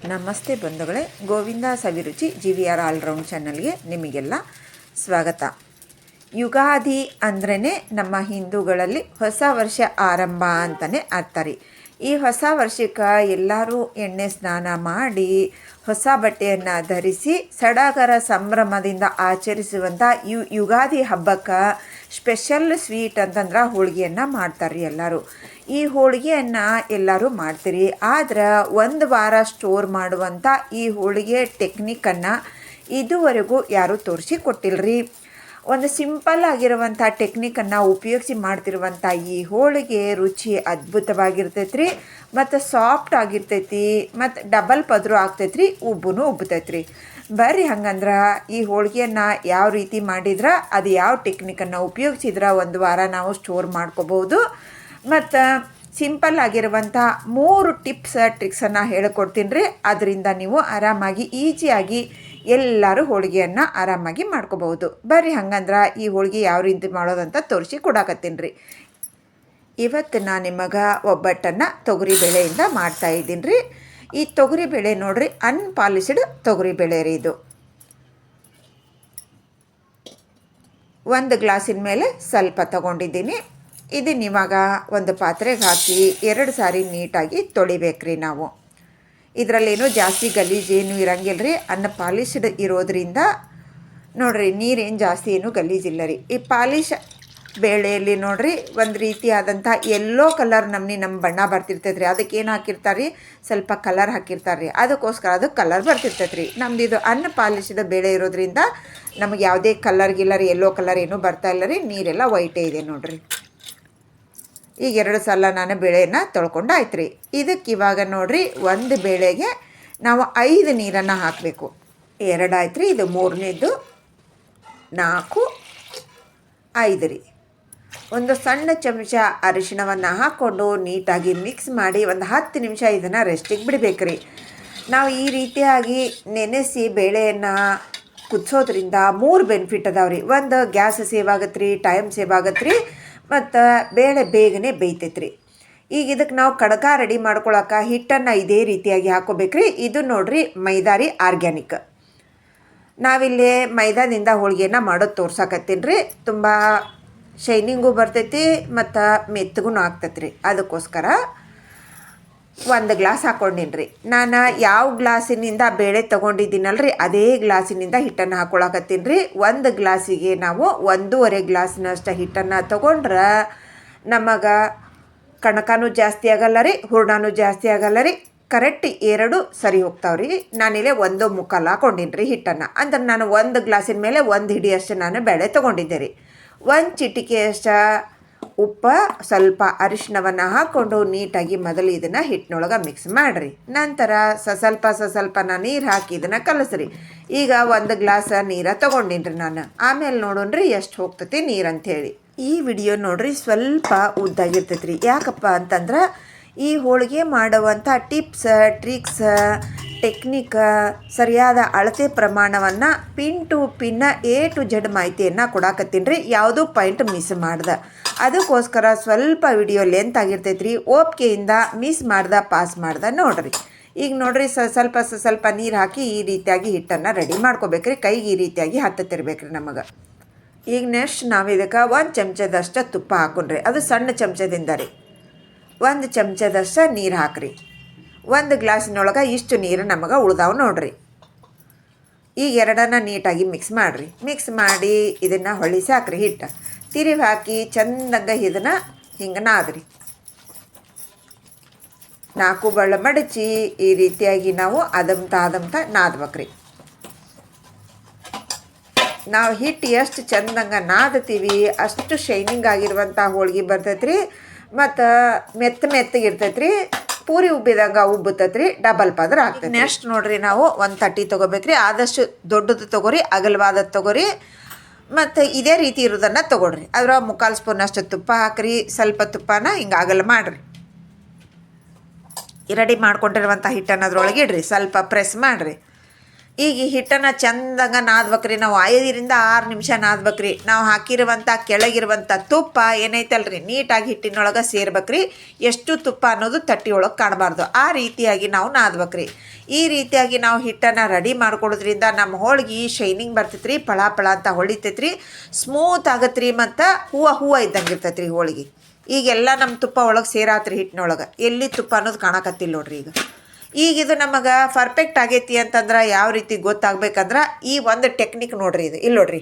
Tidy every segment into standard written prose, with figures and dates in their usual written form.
ನಮಸ್ತೆ ಬಂಧುಗಳೇ, ಗೋವಿಂದ ಸವಿರುಚಿ GVR all-round ಚಾನಲ್ಗೆ ನಿಮಗೆಲ್ಲ ಸ್ವಾಗತ. ಯುಗಾದಿ ಅಂದ್ರೇ ನಮ್ಮ ಹಿಂದೂಗಳಲ್ಲಿ ಹೊಸ ವರ್ಷ ಆರಂಭ ಅಂತಲೇ ಅರ್ಥ ರೀ. ಈ ಹೊಸ ವರ್ಷಕ್ಕೆ ಎಲ್ಲರೂ ಎಣ್ಣೆ ಸ್ನಾನ ಮಾಡಿ ಹೊಸ ಬಟ್ಟೆಯನ್ನು ಧರಿಸಿ ಸಡಗರ ಸಂಭ್ರಮದಿಂದ ಆಚರಿಸುವಂಥ ಯುಗಾದಿ ಹಬ್ಬಕ್ಕೆ ಸ್ಪೆಷಲ್ ಸ್ವೀಟ್ ಅಂತಂದ್ರೆ ಹೋಳಿಗೆಯನ್ನು ಮಾಡ್ತಾರೆ ರೀ ಎಲ್ಲರೂ. ಈ ಹೋಳಿಗೆಯನ್ನು ಎಲ್ಲರೂ ಮಾಡ್ತೀರಿ. ಆದ್ರೆ ಒಂದು ವಾರ ಸ್ಟೋರ್ ಮಾಡುವಂಥ ಈ ಹೋಳಿಗೆ ಟೆಕ್ನಿಕನ್ನು ಇದುವರೆಗೂ ಯಾರೂ ತೋರಿಸಿ ಕೊಟ್ಟಿಲ್ಲರಿ. ಒಂದು ಸಿಂಪಲ್ ಆಗಿರುವಂಥ ಟೆಕ್ನಿಕನ್ನು ಉಪಯೋಗಿಸಿ ಮಾಡ್ತಿರುವಂಥ ಈ ಹೋಳಿಗೆ ರುಚಿ ಅದ್ಭುತವಾಗಿರ್ತೈತೆ ರೀ, ಮತ್ತು ಸಾಫ್ಟ್ ಆಗಿರ್ತೈತಿ, ಮತ್ತು ಡಬಲ್ ಪದರು ಆಗ್ತೈತೆ ರೀ, ಉಬ್ಬೂ ಉಬ್ಬತೈತೆ ರೀ. ಬರ್ರಿ ಹಂಗಂದ್ರೆ ಈ ಹೋಳಿಗೆಯನ್ನು ಯಾವ ರೀತಿ ಮಾಡಿದ್ರೆ, ಅದು ಯಾವ ಟೆಕ್ನಿಕನ್ನು ಉಪಯೋಗಿಸಿದ್ರೆ ಒಂದು ವಾರ ನಾವು ಸ್ಟೋರ್ ಮಾಡ್ಕೋಬೋದು. ಮತ್ತು ಸಿಂಪಲ್ ಆಗಿರುವಂಥ 3 ಟಿಪ್ಸ್ ಟ್ರಿಕ್ಸನ್ನು ಹೇಳಿಕೊಡ್ತೀನಿ ರೀ. ಅದರಿಂದ ನೀವು ಆರಾಮಾಗಿ ಈಸಿಯಾಗಿ ಎಲ್ಲರೂ ಹೋಳಿಗೆಯನ್ನು ಆರಾಮಾಗಿ ಮಾಡ್ಕೋಬಹುದು. ಬರ್ರಿ ಹಂಗಂದ್ರೆ ಈ ಹೋಳಿಗೆ ಯಾವ ರೀತಿ ಮಾಡೋದಂತ ತೋರಿಸಿ ಕೊಡಾಕತ್ತೀನಿ ರೀ. ಇವತ್ತು ನಾನು ನಿಮಗೆ ಒಬ್ಬಟ್ಟನ್ನು ತೊಗರಿ ಬೇಳೆಯಿಂದ ಮಾಡ್ತಾಯಿದ್ದೀನಿ ರೀ. ಈ ತೊಗರಿ ಬೇಳೆ ನೋಡ್ರಿ, ಅನ್ಪಾಲಿಶ್ಡ್ ತೊಗರಿ ಬೇಳೆ ರೀ. ಇದು 1 ಗ್ಲಾಸಿನ ಮೇಲೆ ಸ್ವಲ್ಪ ತಗೊಂಡಿದ್ದೀನಿ. ಇದನ್ನ ಇವಾಗ ಒಂದು ಪಾತ್ರೆಗೆ ಹಾಕಿ 2 ಸಾರಿ ನೀಟಾಗಿ ತೊಳಿಬೇಕ್ರಿ ನಾವು. ಇದರಲ್ಲೇನು ಜಾಸ್ತಿ ಗಲೀಜೇನು ಇರಂಗಿಲ್ಲ ರೀ. ಪಾಲಿಶ್ಡ್ ಇರೋದ್ರಿಂದ ನೋಡಿರಿ, ನೀರೇನು ಜಾಸ್ತಿ ಏನು ಗಲೀಜಿಲ್ಲ ರೀ. ಈ ಪಾಲಿಶ್ ಬೇಳೆಯಲ್ಲಿ ನೋಡಿರಿ ಒಂದು ರೀತಿಯಾದಂಥ ಯೆಲ್ಲೋ ಕಲರ್ ನಮ್ಮ ಬಣ್ಣ ಬರ್ತಿರ್ತೈತೆ ರೀ. ಅದಕ್ಕೆ ಏನು ಹಾಕಿರ್ತಾರೆ ರೀ, ಸ್ವಲ್ಪ ಕಲರ್ ಹಾಕಿರ್ತಾರೆ ರೀ. ಅದಕ್ಕೋಸ್ಕರ ಅದು ಕಲರ್ ಬರ್ತಿರ್ತೈತೆ ರೀ. ನಮ್ದು ಇದು ಪಾಲಿಶ್ಡ್ ಬೇಳೆ ಇರೋದ್ರಿಂದ ನಮಗೆ ಯಾವುದೇ ಕಲರ್ ಗಿಲ್ಲರ್ ಯೆಲ್ಲೋ ಕಲರ್ ಏನೂ ಬರ್ತಾ ಇಲ್ಲ ರೀ. ನೀರೆಲ್ಲ ವೈಟೇ ಇದೆ ನೋಡಿರಿ. ಈಗ 2 ಸಲ ನಾನು ಬೇಳೆಯನ್ನು ತೊಳ್ಕೊಂಡು ಆಯ್ತು ರೀ. ಇದಕ್ಕೆ ಇವಾಗ ನೋಡಿರಿ, ಒಂದು ಬೇಳೆಗೆ ನಾವು 5 ನೀರನ್ನು ಹಾಕಬೇಕು. 2 ಆಯ್ತು ರೀ. ಇದು 3ನೇದು, 4, 5 ರೀ. ಒಂದು ಸಣ್ಣ ಚಮಚ ಅರಿಶಿಣವನ್ನು ಹಾಕ್ಕೊಂಡು ನೀಟಾಗಿ ಮಿಕ್ಸ್ ಮಾಡಿ ಒಂದು 10 ನಿಮಿಷ ಇದನ್ನು ರೆಸ್ಟಿಗೆ ಬಿಡಬೇಕು ರೀ. ನಾವು ಈ ರೀತಿಯಾಗಿ ನೆನೆಸಿ ಬೇಳೆಯನ್ನು ಕುದಿಸೋದ್ರಿಂದ 3 ಬೆನಿಫಿಟ್ ಅದಾವೆ ರೀ. ಒಂದು, ಗ್ಯಾಸ್ ಸೇವ್ ಆಗತ್ತೆ ರೀ, ಟೈಮ್ ಸೇವ್ ಆಗತ್ತೆ ರೀ, ಮತ್ತು ಬೇಳೆ ಬೇಗನೆ ಬೇಯ್ತೈತೆ ರೀ. ಈಗ ಇದಕ್ಕೆ ನಾವು ಕಡಕ ರೆಡಿ ಮಾಡ್ಕೊಳಕ್ಕೆ ಹಿಟ್ಟನ್ನು ಇದೇ ರೀತಿಯಾಗಿ ಹಾಕ್ಕೋಬೇಕ್ರಿ. ಇದು ನೋಡಿರಿ ಮೈದಾ ರೀ, ಆರ್ಗ್ಯಾನಿಕ್. ನಾವಿಲ್ಲಿ ಮೈದಾದಿಂದ ಹೋಳಿಗೆನ ಮಾಡೋದು ತೋರ್ಸಕತ್ತೀನಿ ರೀ. ತುಂಬ ಶೈನಿಂಗು ಬರ್ತೈತಿ ಮತ್ತು ಮೆತ್ತಗೂ ಆಗ್ತೈತೆ ರೀ. ಅದಕ್ಕೋಸ್ಕರ 1 ಗ್ಲಾಸ್ ಹಾಕ್ಕೊಂಡಿನಿ ರೀ. ನಾನು ಯಾವ ಗ್ಲಾಸಿನಿಂದ ಬೇಳೆ ತೊಗೊಂಡಿದ್ದೀನಲ್ರಿ, ಅದೇ ಗ್ಲಾಸಿನಿಂದ ಹಿಟ್ಟನ್ನು ಹಾಕ್ಕೊಳಕತ್ತೀನಿ ರೀ. 1 ಗ್ಲಾಸಿಗೆ ನಾವು 1.5 ಗ್ಲಾಸಿನಷ್ಟು ಹಿಟ್ಟನ್ನು ತೊಗೊಂಡ್ರೆ ನಮಗೆ ಕಣಕನೂ ಜಾಸ್ತಿ ಆಗಲ್ಲ ರೀ, ಹೂರ್ಣನೂ ಜಾಸ್ತಿ ಆಗಲ್ಲ ರೀ. ಕರೆಕ್ಟ್ 2 ಸರಿ ಹೋಗ್ತಾವ್ರಿ. ನಾನಿಲ್ಲೇ 1.25 ಹಾಕ್ಕೊಂಡಿನಿ ರೀ ಹಿಟ್ಟನ್ನು. ಅಂದ್ರೆ ನಾನು 1 ಗ್ಲಾಸಿನ ಮೇಲೆ 1 ಹಿಡಿಯಷ್ಟು ನಾನು ಬೇಳೆ ತೊಗೊಂಡಿದ್ದೆ ರೀ. 1 ಚಿಟಿಕೆಯಷ್ಟು ಉಪ್ಪು, ಸ್ವಲ್ಪ ಅರಿಶಿಣವನ್ನು ಹಾಕ್ಕೊಂಡು ನೀಟಾಗಿ ಮೊದಲು ಇದನ್ನು ಹಿಟ್ಟಿನೊಳಗೆ ಮಿಕ್ಸ್ ಮಾಡಿರಿ. ನಂತರ ಸ್ವಲ್ಪ ನೀರು ಹಾಕಿ ಇದನ್ನು ಕಲಸ್ರಿ. ಈಗ 1 ಗ್ಲಾಸ್ ನೀರು ತೊಗೊಂಡಿನಿ ರೀ ನಾನು. ಆಮೇಲೆ ನೋಡೋಣ್ರಿ ಎಷ್ಟು ಹೋಗ್ತೈತಿ ನೀರು ಅಂಥೇಳಿ. ಈ ವಿಡಿಯೋ ನೋಡ್ರಿ ಸ್ವಲ್ಪ ಉದ್ದಾಗಿರ್ತೈತೆ ರೀ. ಯಾಕಪ್ಪ ಅಂತಂದ್ರೆ ಈ ಹೋಳಿಗೆ ಮಾಡುವಂಥ ಟಿಪ್ಸ್ ಟ್ರಿಕ್ಸ್ ಟೆಕ್ನಿಕ್ ಸರಿಯಾದ ಅಳತೆ ಪ್ರಮಾಣವನ್ನು ಪಿನ್ ಟು ಪಿನ್ನ A to Z ಮಾಹಿತಿಯನ್ನು ಕೊಡಾಕತ್ತೀನಿ ರೀ. ಯಾವುದೂ ಪಾಯಿಂಟ್ ಮಿಸ್ ಮಾಡ್ದೆ. ಅದಕ್ಕೋಸ್ಕರ ಸ್ವಲ್ಪ ವಿಡಿಯೋ ಲೆಂತ್ ಆಗಿರ್ತೈತೆ ರೀ. ಓಪಿಕೆಯಿಂದ ಮಿಸ್ ಪಾಸ್ ಮಾಡ್ದೆ ನೋಡಿರಿ. ಈಗ ನೋಡಿರಿ, ಸ್ವಲ್ಪ ನೀರು ಹಾಕಿ ಈ ರೀತಿಯಾಗಿ ಹಿಟ್ಟನ್ನು ರೆಡಿ ಮಾಡ್ಕೋಬೇಕ್ರಿ. ಕೈಗೆ ಈ ರೀತಿಯಾಗಿ ಹತ್ತತಿರ್ಬೇಕ್ರಿ ನಮಗೆ. ಈಗ ನೆಕ್ಸ್ಟ್ ನಾವು ಇದಕ್ಕೆ 1 ಚಮಚದಷ್ಟು ತುಪ್ಪ ಹಾಕೊಂಡ್ರಿ. ಅದು ಸಣ್ಣ ಚಮಚದಿಂದ ರೀ. 1 ಚಮಚದಷ್ಟು ನೀರು ಹಾಕ್ರಿ. 1 ಗ್ಲಾಸಿನೊಳಗೆ ಇಷ್ಟು ನೀರು ನಮಗೆ ಉಳ್ದಾವೆ ನೋಡ್ರಿ. ಈಗ 2 ನೀಟಾಗಿ ಮಿಕ್ಸ್ ಮಾಡಿರಿ. ಮಿಕ್ಸ್ ಮಾಡಿ ಇದನ್ನು ಹೊಳಿಸಿ ಹಾಕ್ರಿ. ಹಿಟ್ಟು ತಿರುವಿ ಹಾಕಿ ಚಂದಂಗೆ ಇದನ್ನು ಹಿಂಗೆ ನಾದ್ರಿ. 4 ಬಳ್ಳ ಮಡಚಿ ಈ ರೀತಿಯಾಗಿ ನಾವು ಅದಮ್ತ ನಾದ್ಬೇಕ್ರಿ. ನಾವು ಹಿಟ್ಟು ಎಷ್ಟು ಚಂದಂಗೆ ನಾದ್ತೀವಿ ಅಷ್ಟು ಶೈನಿಂಗ್ ಆಗಿರುವಂಥ ಹೋಳಿಗೆ ಬರ್ತೈತೆ ರೀ. ಮತ್ತು ಮೆತ್ತಗಿರ್ತೈತೆ ರೀ. ಪೂರಿ ಉಬ್ಬಿದಂಗೆ ಉಬ್ಬುತ್ತೈತೆ ರೀ. ಡಬಲ್ ಪದರ ಆಗ್ತೈತೆ. ನೆಕ್ಸ್ಟ್ ನೋಡಿರಿ, ನಾವು 1 ತಟ್ಟಿ ತೊಗೋಬೇಕ್ರಿ. ಆದಷ್ಟು ದೊಡ್ಡದು ತೊಗೋರಿ, ಅಗಲವಾದದ್ದು ತೊಗೋರಿ, ಮತ್ತು ಇದೇ ರೀತಿ ಇರೋದನ್ನು ತೊಗೊಳ್ರಿ. ಅದರ 3/4 ಸ್ಪೂನಷ್ಟು ತುಪ್ಪ ಹಾಕ್ರಿ. ಸ್ವಲ್ಪ ತುಪ್ಪನ ಹಿಂಗೆ ಅಗಲ ಮಾಡಿರಿ. ರೆಡಿ ಮಾಡ್ಕೊಂಡಿರುವಂಥ ಹಿಟ್ಟನ್ನು ಅದ್ರೊಳಗೆ ಇಡ್ರಿ. ಸ್ವಲ್ಪ ಪ್ರೆಸ್ ಮಾಡಿರಿ. ಈಗ ಈ ಹಿಟ್ಟನ್ನು ಚಂದಂಗೆ ನಾದ್ಬೇಕ್ರಿ. ನಾವು 5 to 6 ನಿಮಿಷ ನಾದ್ಬೇಕ್ರಿ. ನಾವು ಹಾಕಿರುವಂಥ ಕೆಳಗಿರುವಂಥ ತುಪ್ಪ ಏನೈತಲ್ರಿ ನೀಟಾಗಿ ಹಿಟ್ಟಿನೊಳಗೆ ಸೇರ್ಬೇಕ್ರಿ. ಎಷ್ಟು ತುಪ್ಪ ಅನ್ನೋದು ತಟ್ಟಿ ಒಳಗೆ ಕಾಣಬಾರ್ದು. ಆ ರೀತಿಯಾಗಿ ನಾವು ನಾದ್ಬೇಕ್ರಿ. ಈ ರೀತಿಯಾಗಿ ನಾವು ಹಿಟ್ಟನ್ನು ರೆಡಿ ಮಾಡ್ಕೊಡೋದ್ರಿಂದ ನಮ್ಮ ಹೋಳಿಗೆ ಶೈನಿಂಗ್ ಬರ್ತೈತೆ ರೀ, ಪಳ ಪಳ ಅಂತ ಹೊಳಿತೈತೆ ರೀ, ಸ್ಮೂತ್ ಆಗತ್ತೆ ರೀ, ಮತ್ತು ಹೂವು ಇದ್ದಂಗೆ ಇರ್ತೈತೆ ರೀ ಹೋಳಿಗೆ. ಈಗೆಲ್ಲ ನಮ್ಮ ತುಪ್ಪ ಒಳಗೆ ಸೇರಾತ್ರಿ ಹಿಟ್ಟಿನೊಳಗೆ, ಎಲ್ಲಿ ತುಪ್ಪ ಅನ್ನೋದು ಕಾಣಕತ್ತಿಲ್ಲ ನೋಡ್ರಿ. ಈಗ ಇದು ನಮಗೆ ಪರ್ಫೆಕ್ಟ್ ಆಗೈತಿ ಅಂತಂದ್ರೆ ಯಾವ ರೀತಿ ಗೊತ್ತಾಗ್ಬೇಕಂದ್ರೆ ಈ ಒಂದು ಟೆಕ್ನಿಕ್ ನೋಡ್ರಿ. ಇದು ಇಲ್ಲಿ ನೋಡ್ರಿ,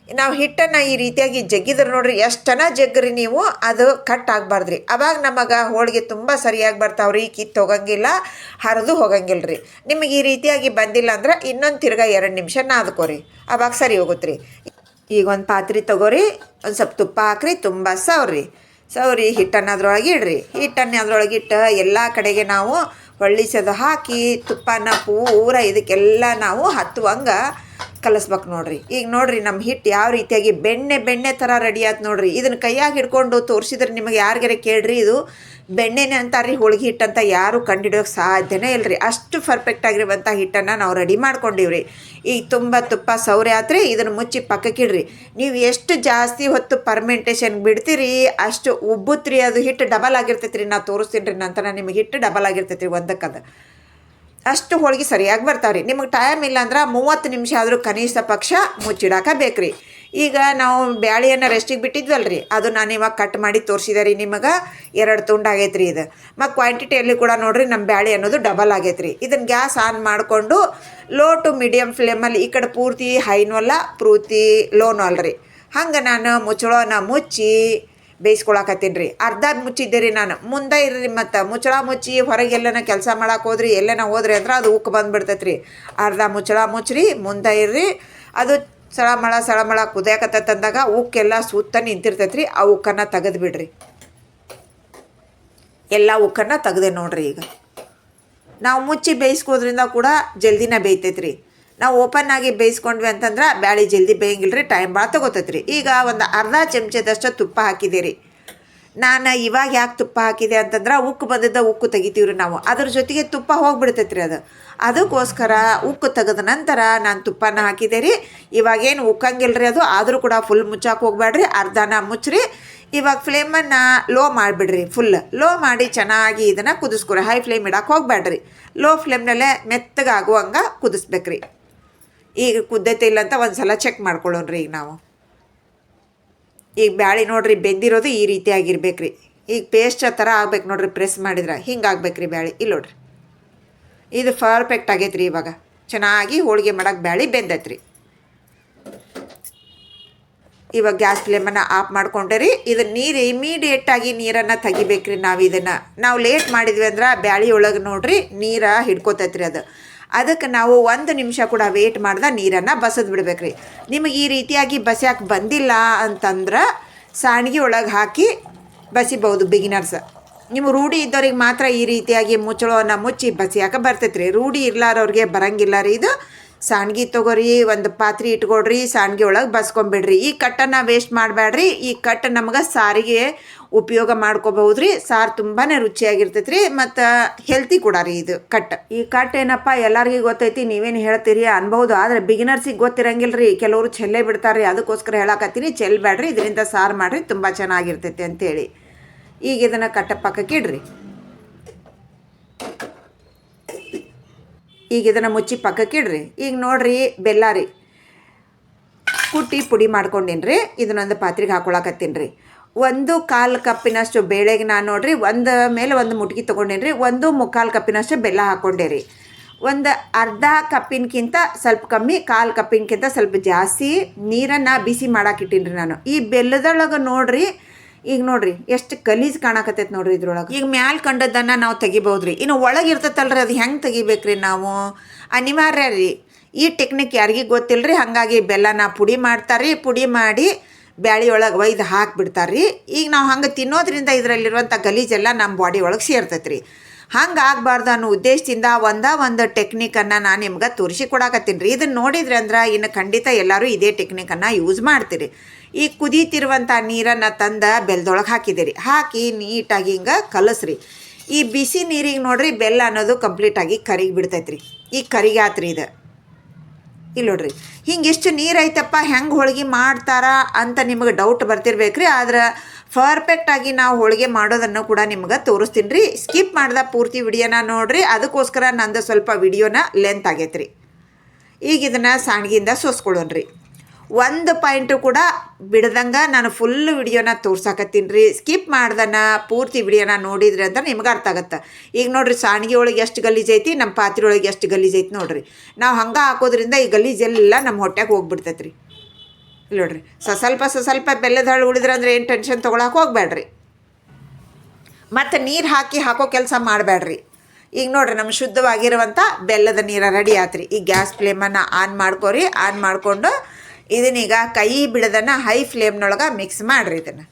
ನಾವು ಹಿಟ್ಟನ್ನು ಈ ರೀತಿಯಾಗಿ ಜಗ್ಗಿದ್ರೆ ನೋಡ್ರಿ, ಎಷ್ಟನ ಜಗ್ಗ್ರಿ ನೀವು, ಅದು ಕಟ್ ಆಗಬಾರ್ದ್ರಿ. ಅವಾಗ ನಮಗೆ ಹೋಳಿಗೆ ತುಂಬ ಸರಿಯಾಗಿ ಬರ್ತಾವ್ರಿ, ಕಿತ್ತು ಹೋಗಂಗಿಲ್ಲ, ಹರಿದು ಹೋಗಂಗಿಲ್ಲ ರೀ. ನಿಮಗೆ ಈ ರೀತಿಯಾಗಿ ಬಂದಿಲ್ಲ ಅಂದ್ರೆ ಇನ್ನೊಂದು ತಿರ್ಗಾ 2 ನಿಮಿಷ ನಾದ್ಕೋರಿ, ಅವಾಗ ಸರಿ ಹೋಗುತ್ತೆ ರೀ. ಈಗ ಒಂದು ಪಾತ್ರೆ ತೊಗೋರಿ, ಒಂದು ಸ್ವಲ್ಪ ತುಪ್ಪ ಹಾಕ್ರಿ, ತುಂಬ ಸವ್ರಿ ಹಿಟ್ಟನ್ನು ಅದ್ರೊಳಗೆ ಇಡ್ರಿ. ಹಿಟ್ಟನ್ನು ಅದ್ರೊಳಗೆ ಇಟ್ಟು ಎಲ್ಲ ಕಡೆಗೆ ನಾವು ಹೊಳ್ಳಿಸೋದು ಹಾಕಿ ತುಪ್ಪನ ಪೂರ ಇದಕ್ಕೆಲ್ಲ ನಾವು ಹತ್ತುವಂಗೆ ಕಲಿಸ್ಬೇಕು ನೋಡ್ರಿ. ಈಗ ನೋಡ್ರಿ ನಮ್ಮ ಹಿಟ್ಟು ಯಾವ ರೀತಿಯಾಗಿ ಬೆಣ್ಣೆ ಥರ ರೆಡಿ ಆಯ್ತು ನೋಡ್ರಿ. ಇದನ್ನು ಕೈಯಾಗಿ ಹಿಡ್ಕೊಂಡು ತೋರಿಸಿದ್ರೆ ನಿಮಗೆ ಯಾರಿಗಾರ ಕೇಳ್ರಿ, ಇದು ಬೆಣ್ಣೆನೆ ಅಂತಾರ್ರಿ, ಹೋಳಿಗೆ ಹಿಟ್ಟು ಅಂತ ಯಾರು ಕಂಡುಹಿಡಿಯೋಕೆ ಸಾಧ್ಯನೇ ಇಲ್ಲರಿ. ಅಷ್ಟು ಪರ್ಫೆಕ್ಟ್ ಆಗಿರುವಂಥ ಹಿಟ್ಟನ್ನು ನಾವು ರೆಡಿ ಮಾಡ್ಕೊಂಡಿವ್ರಿ. ಈಗ ತುಂಬ ತುಪ್ಪ ಸೌರೆ ಆತ್ರಿ, ಇದನ್ನು ಮುಚ್ಚಿ ಪಕ್ಕಕ್ಕಿಡ್ರಿ. ನೀವು ಎಷ್ಟು ಜಾಸ್ತಿ ಹೊತ್ತು ಪರ್ಮೆಂಟೇಷನ್ ಬಿಡ್ತೀರಿ ಅಷ್ಟು ಉಬ್ಬುತ್ರಿ, ಅದು ಹಿಟ್ಟು ಡಬಲ್ ಆಗಿರ್ತೈತೆ ರೀ. ನಾನು ತೋರಿಸ್ತೀನಿ ರೀ ನಂತರ, ನಿಮಗೆ ಹಿಟ್ಟು ಡಬಲ್ ಆಗಿರ್ತೈತೆ ರೀ ಒಂದಕ್ಕದು. ಅಷ್ಟು ಹೋಳಿಗೆ ಸರಿಯಾಗಿ ಬರ್ತಾವ್ರಿ. ನಿಮಗೆ ಟೈಮ್ ಇಲ್ಲ ಅಂದ್ರೆ 30 ನಿಮಿಷ ಆದರೂ ಕನಿಷ್ಠ ಪಕ್ಷ ಮುಚ್ಚಿಡಾಕ ಬೇಕ್ರಿ. ಈಗ ನಾವು ಬ್ಯಾಳಿಯನ್ನು ರೆಸ್ಟಿಗೆ ಬಿಟ್ಟಿದ್ವಲ್ರಿ, ಅದು ನಾನು ಇವಾಗ ಕಟ್ ಮಾಡಿ ತೋರಿಸಿದೆ ರೀ ನಿಮಗೆ. 2 ತುಂಡು ಆಗೈತೆ ರೀ ಇದು. ಮತ್ತು ಕ್ವಾಂಟಿಟಿಯಲ್ಲಿ ಕೂಡ ನೋಡಿರಿ ನಮ್ಮ ಬ್ಯಾಳಿ ಅನ್ನೋದು ಡಬಲ್ ಆಗೈತೆ ರೀ. ಇದನ್ನು ಗ್ಯಾಸ್ ಆನ್ ಮಾಡಿಕೊಂಡು ಲೋ ಟು ಮೀಡಿಯಮ್ ಫ್ಲೇಮಲ್ಲಿ, ಈ ಕಡೆ ಪೂರ್ತಿ ಹೈನೂ ಅಲ್ಲ ಪೂರ್ತಿ ಲೋನೂ ಅಲ್ರಿ, ಹಂಗೆ ನಾನು ಮುಚ್ಚಳನ ಮುಚ್ಚಿ ಬೇಯಿಸ್ಕೊಳಕತ್ತೀನಿ ರೀ. ಅರ್ಧ ಮುಚ್ಚಿದ್ದೆ ರೀ ನಾನು, ಮುಂದೆ ಇರ್ರಿ. ಮತ್ತು ಮುಚ್ಚಳ ಮುಚ್ಚಿ ಹೊರಗೆ ಎಲ್ಲನ ಕೆಲಸ ಮಾಡಕ್ಕೆ ಹೋದ್ರಿ, ಎಲ್ಲನ ಹೋದ್ರಿ ಅಂದ್ರೆ ಅದು ಉಕ್ಕು ಬಂದುಬಿಡ್ತೈತೆ ರೀ. ಅರ್ಧ ಮುಚ್ಚಳ ಮುಚ್ಚ್ರಿ, ಮುಂದೆ ಇರ್ರಿ. ಅದು ಸಳಮಳ ಕುದಿಯಾಕತ್ತಂದಾಗ ಉಕ್ಕೆಲ್ಲ ಸುತ್ತ ನಿಂತಿರ್ತೈತೆ ರೀ. ಆ ಉಕ್ಕನ್ನು ತೆಗೆದು ಬಿಡ್ರಿ. ಎಲ್ಲ ಉಕ್ಕನ್ನು ತೆಗ್ದೆ ನೋಡ್ರಿ. ಈಗ ನಾವು ಮುಚ್ಚಿ ಬೇಯಿಸ್ಕೋದ್ರಿಂದ ಕೂಡ ಜಲ್ದಿನ ಬೇಯ್ತೈತೆ ರೀ. ನಾವು ಓಪನ್ ಆಗಿ ಬೇಯಿಸ್ಕೊಂಡ್ವಿ ಅಂತಂದ್ರೆ ಬ್ಯಾಳಿ ಜಲ್ದಿ ಬೇಯಂಗಿಲ್ಲ ರೀ, ಟೈಮ್ ಭಾಳ ತೊಗೋತೈತೆ ರೀ. ಈಗ ಒಂದು ಅರ್ಧ ಚಮಚದಷ್ಟು ತುಪ್ಪ ಹಾಕಿದೆ ರೀ. ನಾನು ಇವಾಗ ಯಾಕೆ ತುಪ್ಪ ಹಾಕಿದೆ ಅಂತಂದ್ರೆ ಉಕ್ಕು ಬಂದಿದ್ದ ಉಕ್ಕು ತೆಗಿತೀವಿ ರೀ ನಾವು, ಅದ್ರ ಜೊತೆಗೆ ತುಪ್ಪ ಹೋಗಿಬಿಡ್ತೈತೆ ರೀ ಅದು. ಅದಕ್ಕೋಸ್ಕರ ಉಕ್ಕು ತೆಗೆದ ನಂತರ ನಾನು ತುಪ್ಪನ ಹಾಕಿದೆ ರೀ. ಇವಾಗೇನು ಉಕ್ಕಂಗಿಲ್ಲ ರೀ ಅದು, ಆದರೂ ಕೂಡ ಫುಲ್ ಮುಚ್ಚಾಕೆ ಹೋಗ್ಬೇಡ್ರಿ, ಅರ್ಧನ ಮುಚ್ಚ್ರಿ. ಇವಾಗ ಫ್ಲೇಮನ್ನು ಲೋ ಮಾಡಿಬಿಡ್ರಿ, ಫುಲ್ ಲೋ ಮಾಡಿ ಚೆನ್ನಾಗಿ ಇದನ್ನು ಕುದಿಸ್ಕೊರಿ. ಹೈ ಫ್ಲೇಮ್ ಇಡಕ್ಕೆ ಹೋಗ್ಬೇಡ್ರಿ, ಲೋ ಫ್ಲೇಮ್ನಲ್ಲೇ ಮೆತ್ತಗಾಗುವಂಗೆ ಕುದಿಸ್ಬೇಕ್ರಿ. ಈಗ ಕುದ್ದೈತೆ ಇಲ್ಲ ಅಂತ ಒಂದು ಸಲ ಚೆಕ್ ಮಾಡ್ಕೊಳ್ಳೋಣ್ರಿ. ಈಗ ನಾವು ಈಗ ಬ್ಯಾಳಿ ನೋಡ್ರಿ ಬೆಂದಿರೋದು ಈ ರೀತಿ ಆಗಿರ್ಬೇಕು ರೀ. ಈಗ ಪೇಸ್ಟ್ ಥರ ಆಗ್ಬೇಕು ನೋಡ್ರಿ, ಪ್ರೆಸ್ ಮಾಡಿದ್ರೆ ಹಿಂಗೆ ಆಗ್ಬೇಕು ರೀ ಬ್ಯಾಳಿ. ಇಲ್ಲಿ ನೋಡ್ರಿ, ಇದು ಪರ್ಫೆಕ್ಟ್ ಆಗೈತೆ ರೀ. ಇವಾಗ ಚೆನ್ನಾಗಿ ಹೋಳಿಗೆ ಮಾಡೋಕೆ ಬ್ಯಾಳಿ ಬೆಂದೈತೆ ರೀ. ಇವಾಗ ಗ್ಯಾಸ್ ಫ್ಲೇಮನ್ನು ಆಫ್ ಮಾಡ್ಕೊಂಡೆ ರೀ. ಇದು ನೀರು ಇಮಿಡಿಯೇಟಾಗಿ ನೀರನ್ನು ತೆಗಿಬೇಕ್ರಿ. ನಾವು ಲೇಟ್ ಮಾಡಿದ್ವಿ ಅಂದ್ರೆ ಬ್ಯಾಳಿ ಒಳಗೆ ನೋಡ್ರಿ ನೀರು ಹಿಡ್ಕೋತೈತೆ ರೀ ಅದು. ಅದಕ್ಕೆ ನಾವು 1 ನಿಮಿಷ ಕೂಡ ವೇಟ್ ಮಾಡ್ದೆ ನೀರನ್ನು ಬಸದು ಬಿಡ್ಬೇಕ್ರಿ. ನಿಮಗೆ ಈ ರೀತಿಯಾಗಿ ಬಸಿಯಾಕೆ ಬಂದಿಲ್ಲ ಅಂತಂದ್ರೆ ಸಾಣಿಗೆ ಒಳಗೆ ಹಾಕಿ ಬಸಿಬೋದು ಬಿಗಿನರ್ಸ್. ನೀವು ರೂಢಿ ಇದ್ದವ್ರಿಗೆ ಮಾತ್ರ ಈ ರೀತಿಯಾಗಿ ಮುಚ್ಚಳವನ್ನು ಮುಚ್ಚಿ ಬಸಿಯಾಕೆ ಬರ್ತೈತೆ ರೀ. ರೂಢಿ ಇರ್ಲಾರವ್ರಿಗೆ ಬರಂಗಿಲ್ಲ ರೀ ಇದು. ಸಾಣ್ಗಿ ತೊಗೊರಿ, ಒಂದು ಪಾತ್ರೆ ಇಟ್ಕೊಡ್ರಿ, ಸಾಣ್ಗಿ ಒಳಗೆ ಬಸ್ಕೊಂಬಿಡ್ರಿ. ಈ ಕಟ್ಟನ್ನು ವೇಸ್ಟ್ ಮಾಡಬೇಡ್ರಿ. ಈ ಕಟ್ಟು ನಮ್ಗೆ ಸಾರಿಗೆ ಉಪಯೋಗ ಮಾಡ್ಕೋಬಹುದು ರೀ. ಸಾರು ತುಂಬಾ ರುಚಿಯಾಗಿರ್ತೈತೆ ರೀ, ಮತ್ತು ಹೆಲ್ತಿ ಕೂಡ ರೀ ಇದು ಕಟ್. ಈ ಕಟ್ ಏನಪ್ಪ ಎಲ್ಲರಿಗೂ ಗೊತ್ತೈತಿ, ನೀವೇನು ಹೇಳ್ತೀರಿ ಅನ್ಬೋದು, ಆದರೆ ಬಿಗಿನರ್ಸಿಗೆ ಗೊತ್ತಿರಂಗಿಲ್ಲ ರೀ. ಕೆಲವರು ಚೆಲ್ಲೇ ಬಿಡ್ತಾರೆ ರೀ. ಅದಕ್ಕೋಸ್ಕರ ಹೇಳಕತ್ತೀನಿ, ಚೆಲ್ಲಬೇಡ್ರಿ, ಇದರಿಂದ ಸಾರು ಮಾಡಿರಿ, ತುಂಬ ಚೆನ್ನಾಗಿರ್ತೈತಿ ಅಂತೇಳಿ. ಈಗ ಇದನ್ನು ಕಟ್ಟ ಪಕ್ಕಕ್ಕೆ ಇಡ್ರಿ. ಈಗ ಇದನ್ನು ಮುಚ್ಚಿ ಪಕ್ಕಕ್ಕೆ ಇಡ್ರಿ. ಈಗ ನೋಡ್ರಿ ಬೆಲ್ಲ ರೀ ಕುಟ್ಟಿ ಪುಡಿ ಮಾಡ್ಕೊಂಡೀನಿ ರೀ. ಇದನ್ನೊಂದು ಪಾತ್ರೆಗೆ ಹಾಕೊಳಕತ್ತೀನಿ ರೀ. 1/4 ಕಪ್ಪಿನಷ್ಟು ಬೇಳೆಗೆ ನಾನು ನೋಡ್ರಿ ಒಂದು ಮೇಲೆ ಒಂದು ಮುಟ್ಗಿ ತೊಗೊಂಡೇನಿ ರೀ. 1/4 ಕಪ್ಪಿನಷ್ಟು ಬೆಲ್ಲ ಹಾಕ್ಕೊಂಡೆ ರೀ. ಒಂದು ಅರ್ಧ ಕಪ್ಪಿನಕ್ಕಿಂತ ಸ್ವಲ್ಪ ಕಮ್ಮಿ, 1/4 ಕಪ್ಪಿನಕ್ಕಿಂತ ಸ್ವಲ್ಪ ಜಾಸ್ತಿ ನೀರನ್ನು ಬಿಸಿ ಮಾಡಾಕಿಟ್ಟೀನಿ ರೀ ನಾನು. ಈ ಬೆಲ್ಲದೊಳಗೆ ನೋಡ್ರಿ, ಈಗ ನೋಡ್ರಿ ಎಷ್ಟು ಗಲೀಜು ಕಾಣಕತ್ತೈತೆ ನೋಡ್ರಿ ಇದ್ರೊಳಗೆ. ಈಗ ಮ್ಯಾಲೆ ಕಂಡದ್ದನ್ನು ನಾವು ತೆಗಿಬೋದು ರೀ. ಇನ್ನು ಒಳಗೆ ಇರ್ತೈತಲ್ರಿ ಅದು ಹೆಂಗೆ ತೆಗಿಬೇಕ್ರಿ ನಾವು, ಅನಿವಾರ್ಯ ರೀ. ಈ ಟೆಕ್ನಿಕ್ ಯಾರಿಗೂ ಗೊತ್ತಿಲ್ಲ ರೀ. ಹಾಗಾಗಿ ಬೆಲ್ಲನ ಪುಡಿ ಮಾಡ್ತಾರೆ ರೀ. ಪುಡಿ ಮಾಡಿ ಬ್ಯಾಳಿ ಒಳಗೆ ಒಯ್ದು ಹಾಕಿಬಿಡ್ತಾರೆ ರೀ. ಈಗ ನಾವು ಹಂಗೆ ತಿನ್ನೋದ್ರಿಂದ ಇದರಲ್ಲಿರುವಂಥ ಗಲೀಜೆಲ್ಲ ನಮ್ಮ ಬಾಡಿ ಒಳಗೆ ಸೇರ್ತೈತೆ ರೀ. ಹಂಗೆ ಆಗಬಾರ್ದು ಅನ್ನೋ ಉದ್ದೇಶದಿಂದ ಒಂದು ಟೆಕ್ನಿಕನ್ನು ನಾನು ನಿಮ್ಗೆ ತೋರಿಸಿ ಕೊಡಾಕತ್ತೀನಿ ರೀ. ಇದನ್ನು ನೋಡಿದ್ರಿ ಅಂದ್ರೆ ಇನ್ನು ಖಂಡಿತ ಎಲ್ಲರೂ ಇದೇ ಟೆಕ್ನಿಕನ್ನು ಯೂಸ್ ಮಾಡ್ತೀರಿ. ಈ ಕುದೀತಿರುವಂಥ ನೀರನ್ನು ತಂದು ಬೆಲ್ಲದೊಳಗೆ ಹಾಕಿದ್ದೀರಿ. ಹಾಕಿ ನೀಟಾಗಿ ಹಿಂಗೆ ಕಲಸ್ರಿ. ಈ ಬಿಸಿ ನೀರಿಗೆ ನೋಡ್ರಿ ಬೆಲ್ಲ ಅನ್ನೋದು ಕಂಪ್ಲೀಟಾಗಿ ಕರಿಗೆ ಬಿಡ್ತೈತೆ ರೀ. ಈಗ ಕರಿಗೆ ಆತ್ರಿ ಇದು. ಇಲ್ಲಿ ನೋಡ್ರಿ ಹಿಂಗೆ ಎಷ್ಟು ನೀರು ಐತಪ್ಪ, ಹೆಂಗೆ ಹೋಳಿಗೆ ಮಾಡ್ತಾರ ಅಂತ ನಿಮಗೆ ಡೌಟ್ ಬರ್ತಿರ್ಬೇಕು ರೀ. ಆದ್ರೆ ಪರ್ಫೆಕ್ಟಾಗಿ ನಾವು ಹೋಳಿಗೆ ಮಾಡೋದನ್ನು ಕೂಡ ನಿಮ್ಗೆ ತೋರಿಸ್ತೀನಿ ರೀ. ಸ್ಕಿಪ್ ಮಾಡ್ದೆ ಪೂರ್ತಿ ವಿಡಿಯೋನ ನೋಡಿರಿ, ಅದಕ್ಕೋಸ್ಕರ ನಂದು ಸ್ವಲ್ಪ ವಿಡಿಯೋನ ಲೆಂತ್ ಆಗೈತೆ ರೀ. ಈಗ ಇದನ್ನು ಸಾಣಿಗೆಯಿಂದ ಸೋಸ್ಕೊಳ್ಳೋಣ ರೀ. ಒಂದು ಪಾಯಿಂಟು ಕೂಡ ಬಿಡ್ದಂಗೆ ನಾನು ಫುಲ್ ವಿಡಿಯೋನ ತೋರ್ಸಾಕತ್ತೀನಿ ರೀ. ಸ್ಕಿಪ್ ಮಾಡ್ದನ ಪೂರ್ತಿ ವಿಡಿಯೋನ ನೋಡಿದ್ರಿ ಅಂತ ನಿಮ್ಗೆ ಅರ್ಥ ಆಗುತ್ತೆ. ಈಗ ನೋಡಿರಿ ಸಾಣಿಗೆ ಒಳಗೆ ಎಷ್ಟು ಗಲೀಜೈತಿ, ನಮ್ಮ ಪಾತ್ರೆ ಒಳಗೆ ಎಷ್ಟು ಗಲೀಜೈತಿ ನೋಡಿರಿ. ನಾವು ಹಂಗೆ ಹಾಕೋದ್ರಿಂದ ಈ ಗಲೀಜೆಲ್ಲ ನಮ್ಮ ಹೊಟ್ಟೆಗೆ ಹೋಗ್ಬಿಡ್ತೈತೆ ರೀ. ಇಲ್ಲಿ ನೋಡಿರಿ ಸ್ವಲ್ಪ ಬೆಲ್ಲದ ಹಳ್ಳು ಉಳಿದ್ರೆ ಅಂದ್ರೆ ಏನು ಟೆನ್ಷನ್ ತೊಗೊಳಕ್ಕೆ ಹೋಗ್ಬೇಡ್ರಿ. ಮತ್ತು ನೀರು ಹಾಕೋ ಕೆಲಸ ಮಾಡಬೇಡ್ರಿ. ಈಗ ನೋಡಿರಿ ನಮ್ಮ ಶುದ್ಧವಾಗಿರುವಂಥ ಬೆಲ್ಲದ ನೀರು ರೆಡಿ ಆತ್ರಿ. ಈಗ ಗ್ಯಾಸ್ ಫ್ಲೇಮನ್ನು ಆನ್ ಮಾಡ್ಕೊರಿ. ಆನ್ ಮಾಡಿಕೊಂಡು ಇದನ್ನೀಗ ಕೈ ಬಿಡದನ್ನು ಹೈ ಫ್ಲೇಮ್ನೊಳಗೆ ಮಿಕ್ಸ್ ಮಾಡಿರಿ. ಇದನ್ನು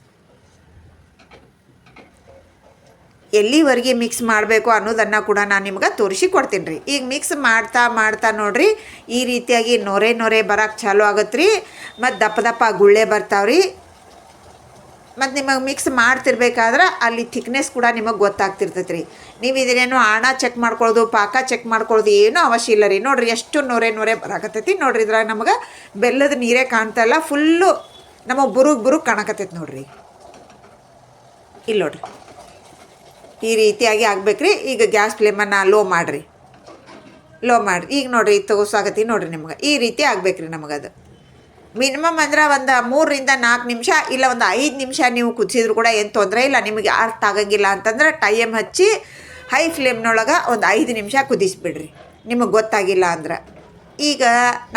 ಎಲ್ಲಿವರೆಗೆ ಮಿಕ್ಸ್ ಮಾಡಬೇಕು ಅನ್ನೋದನ್ನು ಕೂಡ ನಾನು ನಿಮ್ಗೆ ತೋರಿಸಿ ಕೊಡ್ತೀನಿ ರೀ. ಈಗ ಮಿಕ್ಸ್ ಮಾಡ್ತಾ ನೋಡಿರಿ ಈ ರೀತಿಯಾಗಿ ನೊರೆ ಬರೋಕ್ಕೆ ಚಾಲು ಆಗತ್ತೆ ರೀ. ಮತ್ತು ದಪ್ಪ ಗುಳ್ಳೆ ಬರ್ತಾವ್ರಿ. ಮತ್ತು ನಿಮಗೆ ಮಿಕ್ಸ್ ಮಾಡ್ತಿರ್ಬೇಕಾದ್ರೆ ಅಲ್ಲಿ ಥಿಕ್ನೆಸ್ ಕೂಡ ನಿಮಗೆ ಗೊತ್ತಾಗ್ತಿರ್ತೈತೆ ರೀ. ನೀವು ಇದನ್ನೇನು ಆಣ ಚೆಕ್ ಮಾಡ್ಕೊಳ್ಳೋದು, ಪಾಕ ಚೆಕ್ ಮಾಡ್ಕೊಳ್ಳೋದು ಏನೂ ಅವಶ್ಯ ಇಲ್ಲ ರೀ. ನೋಡಿರಿ ಎಷ್ಟು ನೊರೆ ಬರಾಕತ್ತೈತಿ ನೋಡಿರಿ. ಇದ್ರಾಗ ನಮಗೆ ಬೆಲ್ಲದ ನೀರೇ ಕಾಣ್ತಾಯಿಲ್ಲ, ಫುಲ್ಲು ನಮಗೆ ಬುರುಗ್ ಕಾಣಕತ್ತೈತಿ ನೋಡಿರಿ. ಇಲ್ಲಿ ನೋಡಿರಿ ಈ ರೀತಿಯಾಗಿ ಆಗ್ಬೇಕ್ರಿ. ಈಗ ಗ್ಯಾಸ್ ಫ್ಲೇಮನ್ನು ಲೋ ಮಾಡಿರಿ. ಈಗ ನೋಡಿರಿ ತಗೋಸಾಗತ್ತಿ ನೋಡಿರಿ. ನಿಮ್ಗೆ ಈ ರೀತಿ ಆಗ್ಬೇಕ್ರಿ. ನಮಗದು ಮಿನಿಮಮ್ ಅಂದ್ರೆ ಒಂದು 3 ರಿಂದ 4 ನಿಮಿಷ ಇಲ್ಲ ಒಂದು 5 ನಿಮಿಷ ನೀವು ಕುದಿಸಿದ್ರು ಕೂಡ ಏನು ತೊಂದರೆ ಇಲ್ಲ. ನಿಮಗೆ ಅರ್ಥ ಆಗಂಗಿಲ್ಲ ಅಂತಂದ್ರೆ ಟೈಮ್ ಹಚ್ಚಿ ಹೈ ಫ್ಲೇಮ್ನೊಳಗೆ ಒಂದು 5 ನಿಮಿಷ ಕುದಿಸ್ಬಿಡ್ರಿ, ನಿಮಗೆ ಗೊತ್ತಾಗಿಲ್ಲ ಅಂದ್ರೆ. ಈಗ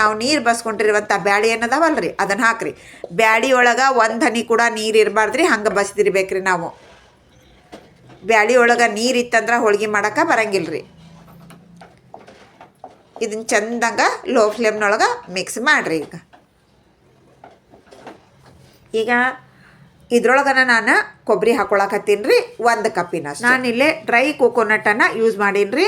ನಾವು ನೀರು ಬಸ್ಕೊಂಡಿರುವಂಥ ಬ್ಯಾಳಿ ಏನದಾವಲ್ಲ ರೀ ಅದನ್ನು ಹಾಕಿರಿ. ಬ್ಯಾಳಿ ಒಳಗೆ ಒಂದು ಹನಿ ಕೂಡ ನೀರು ಇರಬಾರ್ದು ರೀ, ಹಂಗೆ ಬಸ್ದಿರ್ಬೇಕ್ರಿ. ನಾವು ಬ್ಯಾಳಿ ಒಳಗೆ ನೀರು ಇತ್ತಂದ್ರೆ ಹೋಳ್ಗೆ ಮಾಡೋಕೆ ಬರಂಗಿಲ್ಲ ರೀ. ಇದನ್ನು ಚಂದಂಗೆ ಲೋ ಫ್ಲೇಮ್ನೊಳಗೆ ಮಿಕ್ಸ್ ಮಾಡಿರಿ. ಈಗ ಇದ್ರೊಳಗನ ನಾನು ಕೊಬ್ಬರಿ ಹಾಕೊಳಕತ್ತೀನಿ ರೀ 1 ಕಪ್ಪಿನಷ್ಟು. ನಾನಿಲ್ಲೇ ಡ್ರೈ ಕೋಕೋನಟನ್ನು ಯೂಸ್ ಮಾಡೀನಿ ರೀ.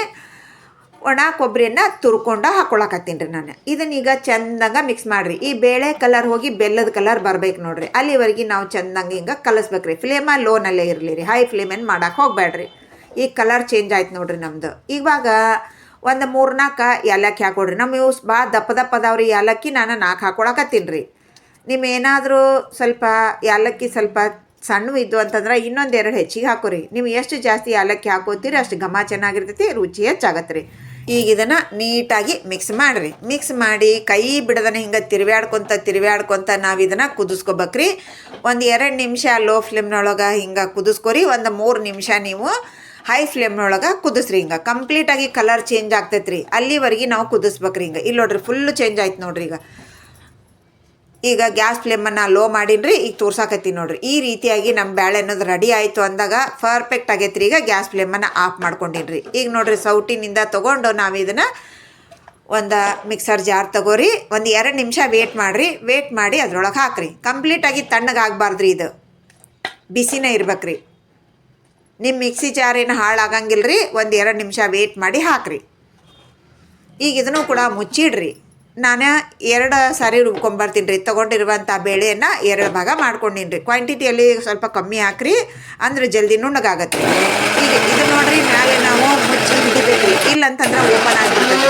ಒಣ ಕೊಬ್ಬರಿಯನ್ನು ತುರ್ಕೊಂಡು ಹಾಕೊಳಕತ್ತೀನಿ ರೀ ನಾನು. ಇದನ್ನೀಗ ಚಂದಂಗೆ ಮಿಕ್ಸ್ ಮಾಡಿರಿ. ಈ ಬೇಳೆ ಕಲರ್ ಹೋಗಿ ಬೆಲ್ಲದ ಕಲರ್ ಬರ್ಬೇಕು ನೋಡಿರಿ. ಅಲ್ಲಿವರೆಗೆ ನಾವು ಚಂದಂಗೆ ಹಿಂಗೆ ಕಲಿಸ್ಬೇಕ್ರಿ. ಫ್ಲೇಮ ಲೋನಲ್ಲೇ ಇರಲಿ ರೀ, ಹೈ ಫ್ಲೇಮೇನು ಮಾಡೋಕೆ ಹೋಗಬೇಡ್ರಿ. ಈಗ ಕಲರ್ ಚೇಂಜ್ ಆಯ್ತು ನೋಡಿರಿ ನಮ್ಮದು. ಇವಾಗ ಒಂದು 3-4 ಏಲಕ್ಕಿ ಹಾಕೊಡ್ರಿ. ನಮ್ಮ ಇವು ಭಾಳ ದಪ್ಪದವ್ರಿ ಏಲಕ್ಕಿ ನಾನು 4 ಹಾಕೊಳಕತ್ತೀನಿ ರೀ. ನಿಮ್ಮೇನಾದರೂ ಸ್ವಲ್ಪ ಏಲಕ್ಕಿ ಸ್ವಲ್ಪ ಸಣ್ಣ ಇದ್ದು ಅಂತಂದ್ರೆ ಇನ್ನೊಂದು 2 ಹೆಚ್ಚಿಗೆ ಹಾಕೋರಿ. ನೀವು ಎಷ್ಟು ಜಾಸ್ತಿ ಏಲಕ್ಕಿ ಹಾಕೋತೀರಿ ಅಷ್ಟು ಘಮ ಚೆನ್ನಾಗಿರ್ತೈತಿ, ರುಚಿ ಹೆಚ್ಚಾಗತ್ತೆ ರೀ. ಈಗ ಇದನ್ನು ನೀಟಾಗಿ ಮಿಕ್ಸ್ ಮಾಡಿರಿ. ಮಿಕ್ಸ್ ಮಾಡಿ ಕೈ ಬಿಡದನ್ನ ಹಿಂಗೆ ತಿರುವ್ಯಾಡ್ಕೊತ ನಾವು ಇದನ್ನು ಕುದಿಸ್ಕೋಬೇಕ್ರಿ. ಒಂದು 2 ನಿಮಿಷ ಲೋ ಫ್ಲೇಮ್ನೊಳಗೆ ಹಿಂಗೆ ಕುದಿಸ್ಕೊರಿ. ಒಂದು 3 ನಿಮಿಷ ನೀವು ಹೈ ಫ್ಲೇಮ್ನೊಳಗೆ ಕುದಿಸ್ರಿ. ಹಿಂಗೆ ಕಂಪ್ಲೀಟಾಗಿ ಕಲರ್ ಚೇಂಜ್ ಆಗ್ತೈತೆ ರೀ, ಅಲ್ಲಿವರೆಗೆ ನಾವು ಕುದಿಸ್ಬೇಕ್ರಿ. ಹಿಂಗೆ ಇಲ್ಲಿ ನೋಡ್ರಿ ಫುಲ್ಲು ಚೇಂಜ್ ಆಯ್ತು ನೋಡ್ರಿ. ಈಗ ಗ್ಯಾಸ್ ಫ್ಲೇಮನ್ನು ಲೋ ಮಾಡೀನಿ. ಈಗ ತೋರ್ಸಾಕತ್ತೀನಿ ನೋಡಿರಿ. ಈ ರೀತಿಯಾಗಿ ನಮ್ಮ ಬೇಳೆ ಅನ್ನೋದು ರೆಡಿ ಆಯಿತು ಅಂದಾಗ ಪರ್ಫೆಕ್ಟ್ ಆಗೈತೆ ರೀ. ಈಗ ಗ್ಯಾಸ್ ಫ್ಲೇಮನ್ನು ಆಫ್ ಮಾಡ್ಕೊಂಡಿನಿ. ಈಗ ನೋಡಿರಿ ಸೌಟಿನಿಂದ ತೊಗೊಂಡು ನಾವು ಇದನ್ನು ಒಂದು ಮಿಕ್ಸರ್ ಜಾರ್ ತಗೋರಿ. ಒಂದು 2 ನಿಮಿಷ ವೇಟ್ ಮಾಡಿರಿ. ವೇಟ್ ಮಾಡಿ ಅದ್ರೊಳಗೆ ಹಾಕಿರಿ. ಕಂಪ್ಲೀಟಾಗಿ ತಣ್ಣಗಾಗಬಾರ್ದು ರೀ, ಇದು ಬಿಸಿನೇ ಇರ್ಬೇಕ್ರಿ. ನಿಮ್ಮ ಮಿಕ್ಸಿ ಜಾರ್ ಏನು ಹಾಳಾಗಂಗಿಲ್ಲ ರೀ. ಒಂದು 2 ನಿಮಿಷ ವೇಟ್ ಮಾಡಿ ಹಾಕಿರಿ. ಈಗ ಇದನ್ನು ಕೂಡ ಮುಚ್ಚಿಡ್ರಿ. ನಾನು 2 ಸಾರಿ ರುಬ್ಕೊಂಬರ್ತೀನಿ ರೀ. ತೊಗೊಂಡಿರುವಂಥ ಬೇಳೆಯನ್ನು 2 ಭಾಗ ಮಾಡ್ಕೊಂಡಿನಿ ರೀ. ಕ್ವಾಂಟಿಟಿಯಲ್ಲಿ ಸ್ವಲ್ಪ ಕಮ್ಮಿ ಹಾಕ್ರಿ, ಅಂದ್ರೆ ಜಲ್ದಿ ನುಣ್ಣಗಾಗತ್ತೆ. ಈಗ ಇದು ನೋಡಿರಿ ಮ್ಯಾಲೆ ನಾವು ಮುಚ್ಚಿ ಹಿಡಿಬೇಕ್ರಿ, ಇಲ್ಲಂತಂದ್ರೆ ಓಪನ್ ಆಗಿಬಿಡ್ತೈತಿ.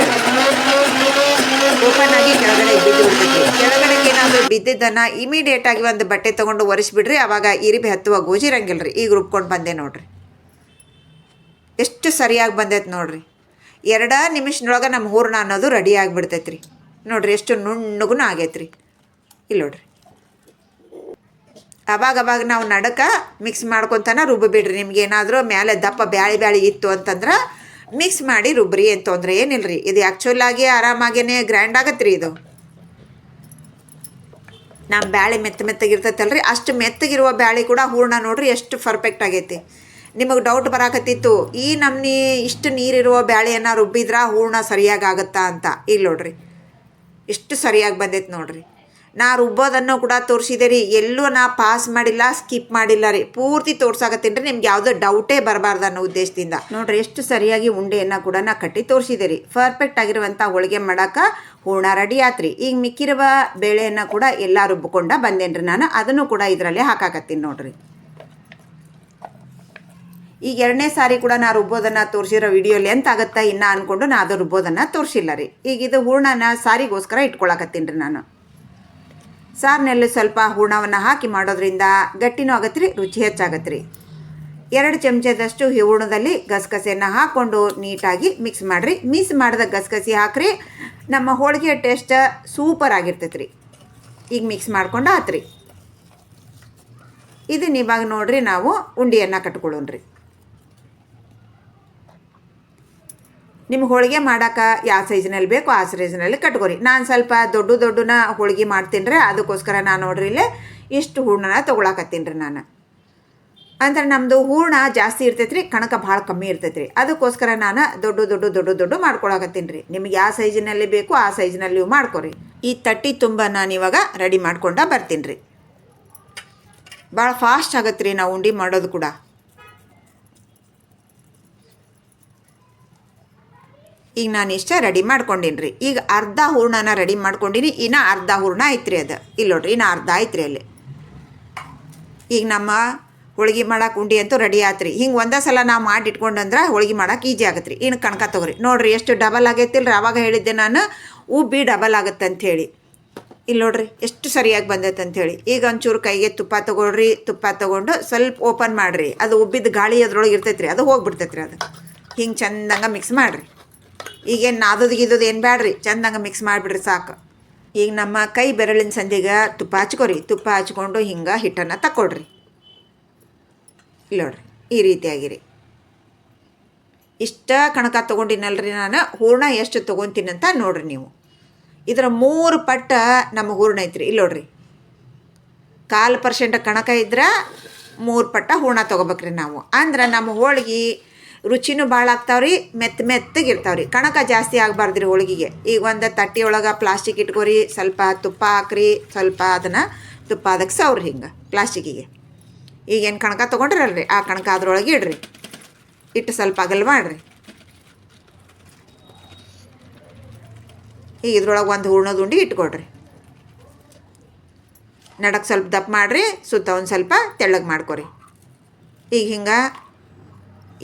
ಓಪನ್ ಆಗಿ ಕೆಳಗಡೆ ಬಿದ್ದು ಬಿಡ್ತೈತಿ. ಕೆಳಗಡೆಗೆ ಏನಾದರೂ ಬಿದ್ದಿದ್ದನ್ನು ಇಮಿಡಿಯೇಟಾಗಿ ಒಂದು ಬಟ್ಟೆ ತೊಗೊಂಡು ಒರೆಸ್ಬಿಡ್ರಿ. ಆವಾಗ ಇರಿಬಿ ಹತ್ತುವ ಗೋಜಿರಂಗಿಲ್ಲ ರೀ. ಈಗ ರುಬ್ಕೊಂಡು ಬಂದೆ ನೋಡಿರಿ, ಎಷ್ಟು ಸರಿಯಾಗಿ ಬಂದೈತೆ ನೋಡಿರಿ. 2 ನಿಮಿಷದೊಳಗೆ ನಮ್ಮ ಹೂರ್ಣ ಅನ್ನೋದು ರೆಡಿ ಆಗಿಬಿಡ್ತೈತೆ ರೀ. ನೋಡಿರಿ ಎಷ್ಟು ನುಣ್ಣಗೂ ಆಗೈತೆ ರೀ. ಇಲ್ಲಿ ನೋಡಿರಿ ಅವಾಗ ನಾವು ನಡಕ ಮಿಕ್ಸ್ ಮಾಡ್ಕೊತಾನೆ ರುಬ್ಬಿಬಿಡ್ರಿ. ನಿಮ್ಗೇನಾದರೂ ಮೇಲೆ ದಪ್ಪ ಬ್ಯಾಳಿ ಇತ್ತು ಅಂತಂದ್ರೆ ಮಿಕ್ಸ್ ಮಾಡಿ ರುಬ್ರಿ, ಏನು ತೊಂದರೆ ಏನಿಲ್ಲ ರೀ. ಇದು ಆ್ಯಕ್ಚುಲಾಗಿ ಆರಾಮಾಗೇ ಗ್ರ್ಯಾಂಡ್ ಆಗತ್ತೆ ರೀ. ಇದು ನಮ್ಮ ಬ್ಯಾಳೆ ಮೆತ್ತಗಿರ್ತೈತಲ್ಲ ರೀ, ಅಷ್ಟು ಮೆತ್ತಗಿರುವ ಬ್ಯಾಳೆ ಕೂಡ ಹೂರ್ಣ ನೋಡಿರಿ ಎಷ್ಟು ಪರ್ಫೆಕ್ಟ್ ಆಗೈತಿ. ನಿಮಗೆ ಡೌಟ್ ಬರಾಕತ್ತಿತ್ತು ಈ ನಮ್ನಿ ಇಷ್ಟು ನೀರಿರುವ ಬ್ಯಾಳೆಯನ್ನು ರುಬ್ಬಿದ್ರೆ ಹೂರ್ಣ ಸರಿಯಾಗಿ ಆಗುತ್ತಾ ಅಂತ. ಇಲ್ಲಿ ನೋಡ್ರಿ ಎಷ್ಟು ಸರಿಯಾಗಿ ಬಂದೈತೆ ನೋಡ್ರಿ. ನಾ ರುಬ್ಬೋದನ್ನು ಕೂಡ ತೋರಿಸಿದೆ ರೀ. ಎಲ್ಲೂ ನಾ ಪಾಸ್ ಮಾಡಿಲ್ಲ, ಸ್ಕಿಪ್ ಮಾಡಿಲ್ಲ ರೀ. ಪೂರ್ತಿ ತೋರ್ಸಾಕತ್ತೀನಿ ರೀ, ನಿಮ್ಗೆ ಯಾವುದೋ ಡೌಟೇ ಬರಬಾರ್ದು ಅನ್ನೋ ಉದ್ದೇಶದಿಂದ. ನೋಡ್ರಿ ಎಷ್ಟು ಸರಿಯಾಗಿ ಉಂಡೆಯನ್ನು ಕೂಡ ನಾ ಕಟ್ಟಿ ತೋರಿಸಿದೆ ರೀ. ಪರ್ಫೆಕ್ಟ್ ಆಗಿರುವಂಥ ಹೋಳಿಗೆ ಮಾಡೋಕೆ ಹೂರ್ಣ ರೆಡಿ ಆತ್ರಿ. ಈಗ ಮಿಕ್ಕಿರುವ ಬೇಳೆಯನ್ನು ಕೂಡ ಎಲ್ಲ ರುಬ್ಬಿಕೊಂಡ ಬಂದೇನಿ ರೀ ನಾನು. ಅದನ್ನು ಕೂಡ ಇದರಲ್ಲೇ ಹಾಕಾಕತ್ತೀನಿ ನೋಡ್ರಿ. ಈಗ 2ನೇ ಸಾರಿ ಕೂಡ ನಾ ರುಬ್ಬೋದನ್ನು ತೋರಿಸಿರೋ ವಿಡಿಯೋ ಲೆಂತ್ ಆಗುತ್ತಾ ಇನ್ನು ಅಂದ್ಕೊಂಡು ನಾ ಅದು ರುಬ್ಬೋದನ್ನು ತೋರಿಸಿಲ್ಲ ರೀ. ಈಗ ಇದು ಹೂರ್ಣನ ಸಾರಿಗೋಸ್ಕರ ಇಟ್ಕೊಳಕತ್ತೀನಿ ರೀ ನಾನು. ಸಾರಿನಲ್ಲಿ ಸ್ವಲ್ಪ ಹೂರಣವನ್ನು ಹಾಕಿ ಮಾಡೋದ್ರಿಂದ ಗಟ್ಟಿನೂ ಆಗತ್ತೆ ರೀ, ರುಚಿ ಹೆಚ್ಚಾಗತ್ತೆ ರೀ. 2 ಚಮಚದಷ್ಟು ಹೂರಣದಲ್ಲಿ ಗಸಗಸೆಯನ್ನು ಹಾಕ್ಕೊಂಡು ನೀಟಾಗಿ ಮಿಕ್ಸ್ ಮಾಡಿರಿ. ಮಿಕ್ಸ್ ಮಾಡಿದ ಗಸಗಸೆ ಹಾಕ್ರಿ, ನಮ್ಮ ಹೋಳಿಗೆ ಟೇಸ್ಟ್ ಸೂಪರ್ ಆಗಿರ್ತೈತೆ ರೀ. ಈಗ ಮಿಕ್ಸ್ ಮಾಡ್ಕೊಂಡು ಆತ್ರಿ. ಇದನ್ನ ಇವಾಗ ನೋಡ್ರಿ ನಾವು ಉಂಡೆಯನ್ನು ಕಟ್ಕೊಳ್ಳೋಣ್ರಿ. ನಿಮ್ಮ ಹೋಳಿಗೆ ಮಾಡೋಕೆ ಯಾವ ಸೈಜ್ನಲ್ಲಿ ಬೇಕೋ ಆ ಸೈಜ್ನಲ್ಲಿ ಕಟ್ಕೊರಿ. ನಾನು ಸ್ವಲ್ಪ ದೊಡ್ಡನ ಹೋಳಿಗೆ ಮಾಡ್ತೀನಿ ರೀ, ಅದಕ್ಕೋಸ್ಕರ ನಾನು ನೋಡ್ರಿ ಇಲ್ಲೇ ಇಷ್ಟು ಹೂರಣನ ತೊಗೊಳಕತ್ತೀನಿ ರೀ ನಾನು. ಅಂದ್ರೆ ನಮ್ಮದು ಹೂರಣ ಜಾಸ್ತಿ ಇರ್ತೈತೆ ರೀ, ಕಣಕ ಭಾಳ ಕಮ್ಮಿ ಇರ್ತೈತೆ ರೀ, ಅದಕ್ಕೋಸ್ಕರ ನಾನು ದೊಡ್ಡ ಮಾಡ್ಕೊಳಕತ್ತೀನಿ ರೀ. ನಿಮಗೆ ಯಾವ ಸೈಜಿನಲ್ಲಿ ಬೇಕು ಆ ಸೈಜ್ನಲ್ಲಿ ನೀವು ಮಾಡ್ಕೊರಿ. ಈ ತಟ್ಟಿ ತುಂಬ ನಾನು ಇವಾಗ ರೆಡಿ ಮಾಡ್ಕೊಂಡು ಬರ್ತೀನಿ ರೀ. ಭಾಳ ಫಾಸ್ಟ್ ಆಗತ್ತೆ ರೀ ನಾವು ಉಂಡೆ ಮಾಡೋದು ಕೂಡ. ಈಗ ನಾನು ಇಷ್ಟ ರೆಡಿ ಮಾಡ್ಕೊಂಡೀನಿ ರೀ. ಈಗ ಅರ್ಧ ಹೂರಣನ ರೆಡಿ ಮಾಡ್ಕೊಂಡೀನಿ, ಇನ್ನು ಅರ್ಧ ಹೂರಣ ಐತ್ರಿ. ಅದು ಇಲ್ಲಿ ನೋಡ್ರಿ, ಇನ್ನು ಅರ್ಧ ಐತ್ರಿ ಅಲ್ಲಿ. ಈಗ ನಮ್ಮ ಹೋಳಿಗೆ ಮಾಡೋಕೆ ಉಂಡೆ ಅಂತೂ ರೆಡಿ ಆತ್ರಿ. ಹಿಂಗೆ ಒಂದೇ ಸಲ ನಾವು ಮಾಡಿ ಇಟ್ಕೊಂಡಂದ್ರೆ ಹೋಳಿಗೆ ಮಾಡೋಕೆ ಈಜಿ ಆಗತ್ತೆ ರೀ. ಇನ್ನು ಕಣಕ ತೊಗೊರಿ. ನೋಡಿರಿ ಎಷ್ಟು ಡಬಲ್ ಆಗೈತಿಲ್ಲ ರೀ. ಆವಾಗ ಹೇಳಿದ್ದೆ ನಾನು ಉಬ್ಬಿ ಡಬಲ್ ಆಗುತ್ತೆ ಅಂಥೇಳಿ. ಇಲ್ಲಿ ನೋಡ್ರಿ ಎಷ್ಟು ಸರಿಯಾಗಿ ಬಂದೈತೆ ಅಂಥೇಳಿ. ಈಗ ಒಂಚೂರು ಕೈಗೆ ತುಪ್ಪ ತೊಗೊಳ್ರಿ. ತುಪ್ಪ ತೊಗೊಂಡು ಸ್ವಲ್ಪ ಓಪನ್ ಮಾಡಿರಿ. ಅದು ಉಬ್ಬಿದ ಗಾಳಿ ಅದ್ರೊಳಗೆ ಇರ್ತೈತೆ ರೀ, ಅದು ಹೋಗ್ಬಿಡ್ತೈತೆ ರೀ. ಅದು ಹಿಂಗೆ ಚಂದಂಗೆ ಮಿಕ್ಸ್ ಮಾಡಿರಿ. ಈಗೇನು ನಾದೋದು ಏನು ಬೇಡ್ರಿ, ಚಂದಂಗೆ ಮಿಕ್ಸ್ ಮಾಡಿಬಿಡ್ರಿ ಸಾಕು. ಈಗ ನಮ್ಮ ಕೈ ಬೆರಳಿನ ಸಂದಿಗೆ ತುಪ್ಪ ಹಚ್ಕೊರಿ. ತುಪ್ಪ ಹಚ್ಕೊಂಡು ಹಿಂಗೆ ಹಿಟ್ಟನ್ನು ತಕ್ಕೊಳ್ರಿ. ಇಲ್ಲ ನೋಡ್ರಿ ಈ ರೀತಿಯಾಗಿರಿ. ಇಷ್ಟ ಕಣಕ ತೊಗೊಂಡಿನಲ್ರಿ ನಾನು. ಹೂರಣ ಎಷ್ಟು ತೊಗೊತೀನಂತ ನೋಡ್ರಿ ನೀವು. ಇದರ 3 ಪಟ್ಟು ನಮ್ಮ ಹೂರಣ ಐತ್ರಿ. ಇಲ್ಲಿ ನೋಡ್ರಿ, 1/4% ಕಣಕ ಇದ್ರೆ 3 ಪಟ್ಟು ಹೂರಣ ತೊಗೋಬೇಕ್ರಿ ನಾವು. ಅಂದ್ರೆ ನಮ್ಮ ಹೋಳಿಗೆ ರುಚಿನೂ ಭಾಳ ಆಗ್ತಾವ್ರಿ, ಮೆತ್ತಗಿರ್ತಾವ್ರಿ. ಕಣಕ ಜಾಸ್ತಿ ಆಗಬಾರ್ದು ರೀ ಹೋಳಿಗೆಗೆ. ಈಗ ಒಂದು ತಟ್ಟಿ ಒಳಗೆ ಪ್ಲಾಸ್ಟಿಕ್ ಇಟ್ಕೊರಿ, ಸ್ವಲ್ಪ ತುಪ್ಪ ಹಾಕ್ರಿ, ಸ್ವಲ್ಪ ಅದನ್ನು ತುಪ್ಪ ಅದಕ್ಕೆ ಸವ್ರಿ ಹಿಂಗೆ ಪ್ಲಾಸ್ಟಿಕ್ಕಿಗೆ. ಈಗೇನು ಕಣಕ ತೊಗೊಂಡ್ರಲ್ರಿ ಆ ಕಣಕ ಅದ್ರೊಳಗೆ ಇಡ್ರಿ. ಇಟ್ಟು ಸ್ವಲ್ಪ ಅಗಲ್ ಮಾಡಿರಿ. ಈಗ ಇದ್ರೊಳಗೆ ಒಂದು ಹೂರಣದ ಉಂಡೆ ಇಟ್ಕೊಡ್ರಿ. ನಡಕ್ಕೆ ಸ್ವಲ್ಪ ದಪ್ಪ ಮಾಡಿರಿ, ಸುತ್ತ ಒಂದು ಸ್ವಲ್ಪ ತೆಳ್ಳಗೆ ಮಾಡ್ಕೊರಿ. ಈಗ ಹಿಂಗೆ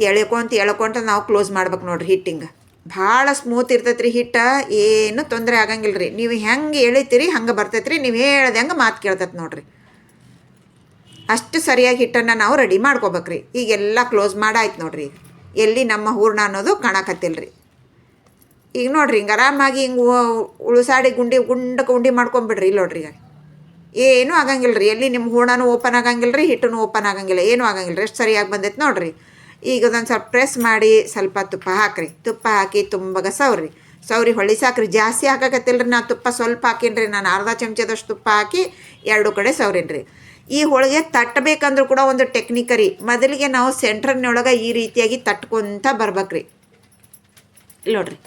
ಎಳ್ಕೊಂತ ನಾವು ಕ್ಲೋಸ್ ಮಾಡ್ಬೇಕು ನೋಡ್ರಿ. ಹಿಟ್ಟಿಂಗೆ ಭಾಳ ಸ್ಮೂತ್ ಇರ್ತೈತೆ ರೀ ಹಿಟ್ಟು, ಏನು ತೊಂದರೆ ಆಗಂಗಿಲ್ಲ ರೀ. ನೀವು ಹೆಂಗೆ ಎಳಿತೀರಿ ಹಂಗೆ ಬರ್ತೈತೆ ರೀ. ನೀವು ಹೇಳ್ದಂಗೆ ಮಾತು ಕೇಳ್ತೈತೆ ನೋಡ್ರಿ. ಅಷ್ಟು ಸರಿಯಾಗಿ ಹಿಟ್ಟನ್ನು ನಾವು ರೆಡಿ ಮಾಡ್ಕೋಬೇಕ್ರಿ. ಈಗೆಲ್ಲ ಕ್ಲೋಸ್ ಮಾಡಾಯ್ತು ನೋಡ್ರಿ. ಎಲ್ಲಿ ನಮ್ಮ ಹೂರಣ ಅನ್ನೋದು ಕಾಣಕತ್ತಿಲ್ಲ ರೀ. ಈಗ ನೋಡ್ರಿ ಹಿಂಗೆ ಆರಾಮಾಗಿ ಹಿಂಗೆ ಉಳುಸಾಡಿ ಗುಂಡಕ್ಕೆ ಉಂಡೆ ಮಾಡ್ಕೊಂಬಿಡ್ರಿ. ಇಲ್ಲಿ ನೋಡ್ರಿ, ಏನೂ ಆಗಂಗಿಲ್ಲ ರೀ. ಎಲ್ಲಿ ನಿಮ್ಮ ಹೂರಣನೂ ಓಪನ್ ಆಗಂಗಿಲ್ಲ ರೀ, ಹಿಟ್ಟೂ ಓಪನ್ ಆಗಂಗಿಲ್ಲ, ಏನೂ ಆಗಂಗಿಲ್ಲ ರೀ. ಎಷ್ಟು ಸರಿಯಾಗಿ ಬಂದೈತೆ ನೋಡ್ರಿ. ಈಗ ಅದೊಂದು ಸ್ವಲ್ಪ ಪ್ರೆಸ್ ಮಾಡಿ ಸ್ವಲ್ಪ ತುಪ್ಪ ಹಾಕಿರಿ. ತುಪ್ಪ ಹಾಕಿ ತುಂಬಗ ಸೌರಿ ಹೊಳ್ಳಿ ಸಾಕ್ರಿ. ಜಾಸ್ತಿ ಹಾಕಕತ್ತಿಲ್ಲ ರೀ. ನಾನು ತುಪ್ಪ ಸ್ವಲ್ಪ ಹಾಕೀನಿ ರೀ. ನಾನು ಅರ್ಧ ಚಮಚದಷ್ಟು ತುಪ್ಪ ಹಾಕಿ 2 ಕಡೆ ಸೌರೀನಿ ರೀ. ಈ ಹೋಳಿಗೆ ತಟ್ಟಬೇಕಂದ್ರೂ ಕೂಡ ಒಂದು ಟೆಕ್ನಿಕ್ ರೀ. ಮೊದಲಿಗೆ ನಾವು ಸೆಂಟ್ರನ್ನೊಳಗೆ ಈ ರೀತಿಯಾಗಿ ತಟ್ಕೊತ ಬರ್ಬೇಕ್ರಿ. ಇಲ್ಲಿ ನೋಡ್ರಿ,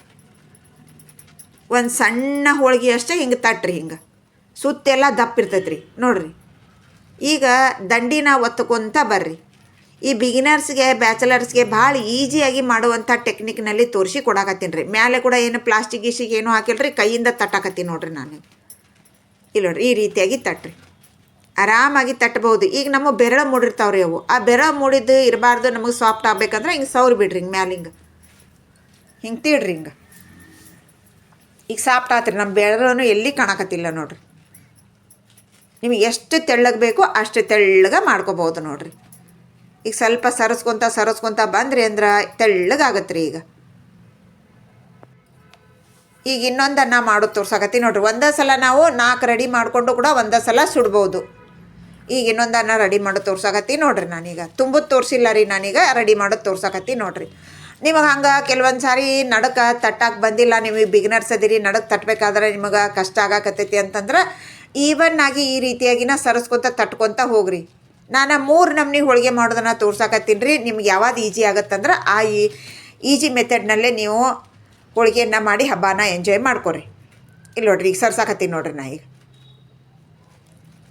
ಒಂದು ಸಣ್ಣ ಹೋಳಿಗೆ ಅಷ್ಟೇ ಹಿಂಗೆ ತಟ್ರಿ. ಹಿಂಗೆ ಸುತ್ತೆಲ್ಲ ದಪ್ಪ ಇರ್ತೈತೆ ರೀ ನೋಡ್ರಿ. ಈಗ ದಂಡಿನ ಒತ್ತುಕೊಂತ ಬರ್ರಿ. ಈ ಬಿಗಿನರ್ಸ್ಗೆ ಬ್ಯಾಚಲರ್ಸ್ಗೆ ಭಾಳ ಈಸಿಯಾಗಿ ಮಾಡುವಂಥ ಟೆಕ್ನಿಕ್ನಲ್ಲಿ ತೋರಿಸಿ ಕೊಡಾಕತ್ತೀನಿ ರೀ. ಮೇಲೆ ಕೂಡ ಏನು ಪ್ಲಾಸ್ಟಿಕ್ ಗೀಸಿಗೆ ಏನೂ ಹಾಕಿಲ್ಲ ರೀ, ಕೈಯಿಂದ ತಟ್ಟಾಕತ್ತೀನಿ ನೋಡ್ರಿ ನಾನು. ಇಲ್ಲಿ ನೋಡ್ರಿ ಈ ರೀತಿಯಾಗಿ ತಟ್ರಿ. ಆರಾಮಾಗಿ ತಟ್ಟಬಹುದು. ಈಗ ನಮ್ಮ ಬೆರಳು ಮೂಡಿರ್ತಾವ್ರಿ ಅವು. ಆ ಬೆರಳು ಮೂಡಿದ್ದು ಇರಬಾರ್ದು, ನಮಗೆ ಸಾಫ್ಟ್ ಆಗ್ಬೇಕಂದ್ರೆ ಹಿಂಗೆ ಸೌರಿ ಬಿಡ್ರಿ. ಹಿಂಗೆ ಮ್ಯಾಲೆ ಹಿಂಗೆ ತೀಡ್ರಿ. ಹಿಂಗೆ ಈಗ ಸಾಫ್ಟ್ ಆತ್ರಿ. ನಮ್ಮ ಬೆರಳು ಎಲ್ಲಿ ಕಾಣಕತ್ತಿಲ್ಲ ನೋಡ್ರಿ. ನಿಮಗೆ ಎಷ್ಟು ತೆಳ್ಳಗೆ ಬೇಕೋ ಅಷ್ಟು ತೆಳ್ಳಗೆ ಮಾಡ್ಕೋಬೋದು ನೋಡ್ರಿ. ಈಗ ಸ್ವಲ್ಪ ಸರಸ್ಕೊತ ಬಂದ್ರಿ ಅಂದ್ರೆ ತೆಳ್ಳಗಾಗತ್ತೆ ರೀ. ಈಗ ಇನ್ನೊಂದನ್ನು ಮಾಡೋದು ತೋರ್ಸಾಕತ್ತಿ ನೋಡ್ರಿ. ಒಂದೇ ಸಲ ನಾವು 4 ರೆಡಿ ಮಾಡಿಕೊಂಡು ಕೂಡ ಒಂದೇ ಸಲ ಸುಡ್ಬೋದು. ಈಗ ಇನ್ನೊಂದನ್ನು ರೆಡಿ ಮಾಡೋದು ತೋರ್ಸಾಕತ್ತಿ ನೋಡ್ರಿ. ನಾನೀಗ ತುಂಬುದು ತೋರಿಸಿಲ್ಲ ರೀ, ನಾನೀಗ ರೆಡಿ ಮಾಡೋದು ತೋರ್ಸಾಕತ್ತಿ ನೋಡ್ರಿ. ನಿಮಗೆ ಹಂಗೆ ಕೆಲವೊಂದು ಸಾರಿ ನಡಕ್ಕೆ ತಟ್ಟಕ್ಕೆ ಬಂದಿಲ್ಲ, ನೀವು ಬಿಗಿನರ್ಸ್ ಅದೀರಿ, ನಡಕ್ಕೆ ತಟ್ಟಬೇಕಾದ್ರೆ ನಿಮಗೆ ಕಷ್ಟ ಆಗಾಕತ್ತೈತಿ ಅಂತಂದ್ರೆ ಈವನ್ನಾಗಿ ಈ ರೀತಿಯಾಗಿನ ಸರಸ್ಕೊತ ತಟ್ಕೊತ ಹೋಗ್ರಿ. ನಾನು 3 ನಮೂನಿ ಹೋಳಿಗೆ ಮಾಡೋದನ್ನು ತೋರ್ಸಾಕತ್ತೀನಿ ರೀ. ನಿಮ್ಗೆ ಯಾವ್ದು ಈಜಿ ಆಗತ್ತಂದ್ರೆ ಆ ಈಜಿ ಮೆಥಡ್ನಲ್ಲೇ ನೀವು ಹೋಳಿಗೆಯನ್ನು ಮಾಡಿ ಹಬ್ಬನ ಎಂಜಾಯ್ ಮಾಡ್ಕೊರಿ. ಇಲ್ಲಿ ನೋಡ್ರಿ, ಈಗ ಸರ್ಸಾಕತ್ತೀನಿ ನೋಡ್ರಿ. ನಾ ಈಗ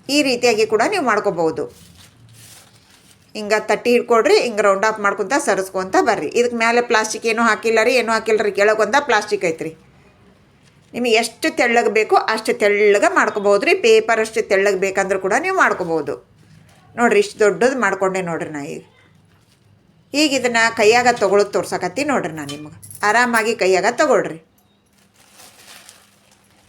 ಈ ರೀತಿಯಾಗಿ ಕೂಡ ನೀವು ಮಾಡ್ಕೋಬೋದು. ಹಿಂಗೆ ತಟ್ಟಿ ಹಿಡ್ಕೊಡ್ರಿ. ಹಿಂಗೆ ರೌಂಡ್ ಆಫ್ ಮಾಡ್ಕೊತ ಸರಿಸ್ಕೊತ ಬರ್ರಿ. ಇದಕ್ಕೆ ಮೇಲೆ ಪ್ಲಾಸ್ಟಿಕ್ ಏನೂ ಹಾಕಿಲ್ಲ ರೀ, ಕೆಳಗೊಂದ ಪ್ಲಾಸ್ಟಿಕ್ ಐತ್ರಿ. ನಿಮಗೆ ಎಷ್ಟು ತೆಳ್ಳಗೆ ಬೇಕೋ ಅಷ್ಟು ತೆಳ್ಳಗೆ ಮಾಡ್ಕೋಬೋದು ರೀ. ಪೇಪರ್ ಅಷ್ಟು ತೆಳ್ಳಗೆ ಬೇಕಂದ್ರೂ ಕೂಡ ನೀವು ಮಾಡ್ಕೋಬೋದು ನೋಡ್ರಿ. ಇಷ್ಟು ದೊಡ್ಡದು ಮಾಡ್ಕೊಂಡೆ ನೋಡ್ರಿ. ನಾ ಈಗ ಇದನ್ನು ಕೈಯಾಗ ತೊಗೊಳೋದು ತೋರ್ಸಕತ್ತಿ ನೋಡ್ರಿ. ನಾನು ನಿಮಗೆ ಆರಾಮಾಗಿ ಕೈಯಾಗ ತೊಗೊಳ್ರಿ.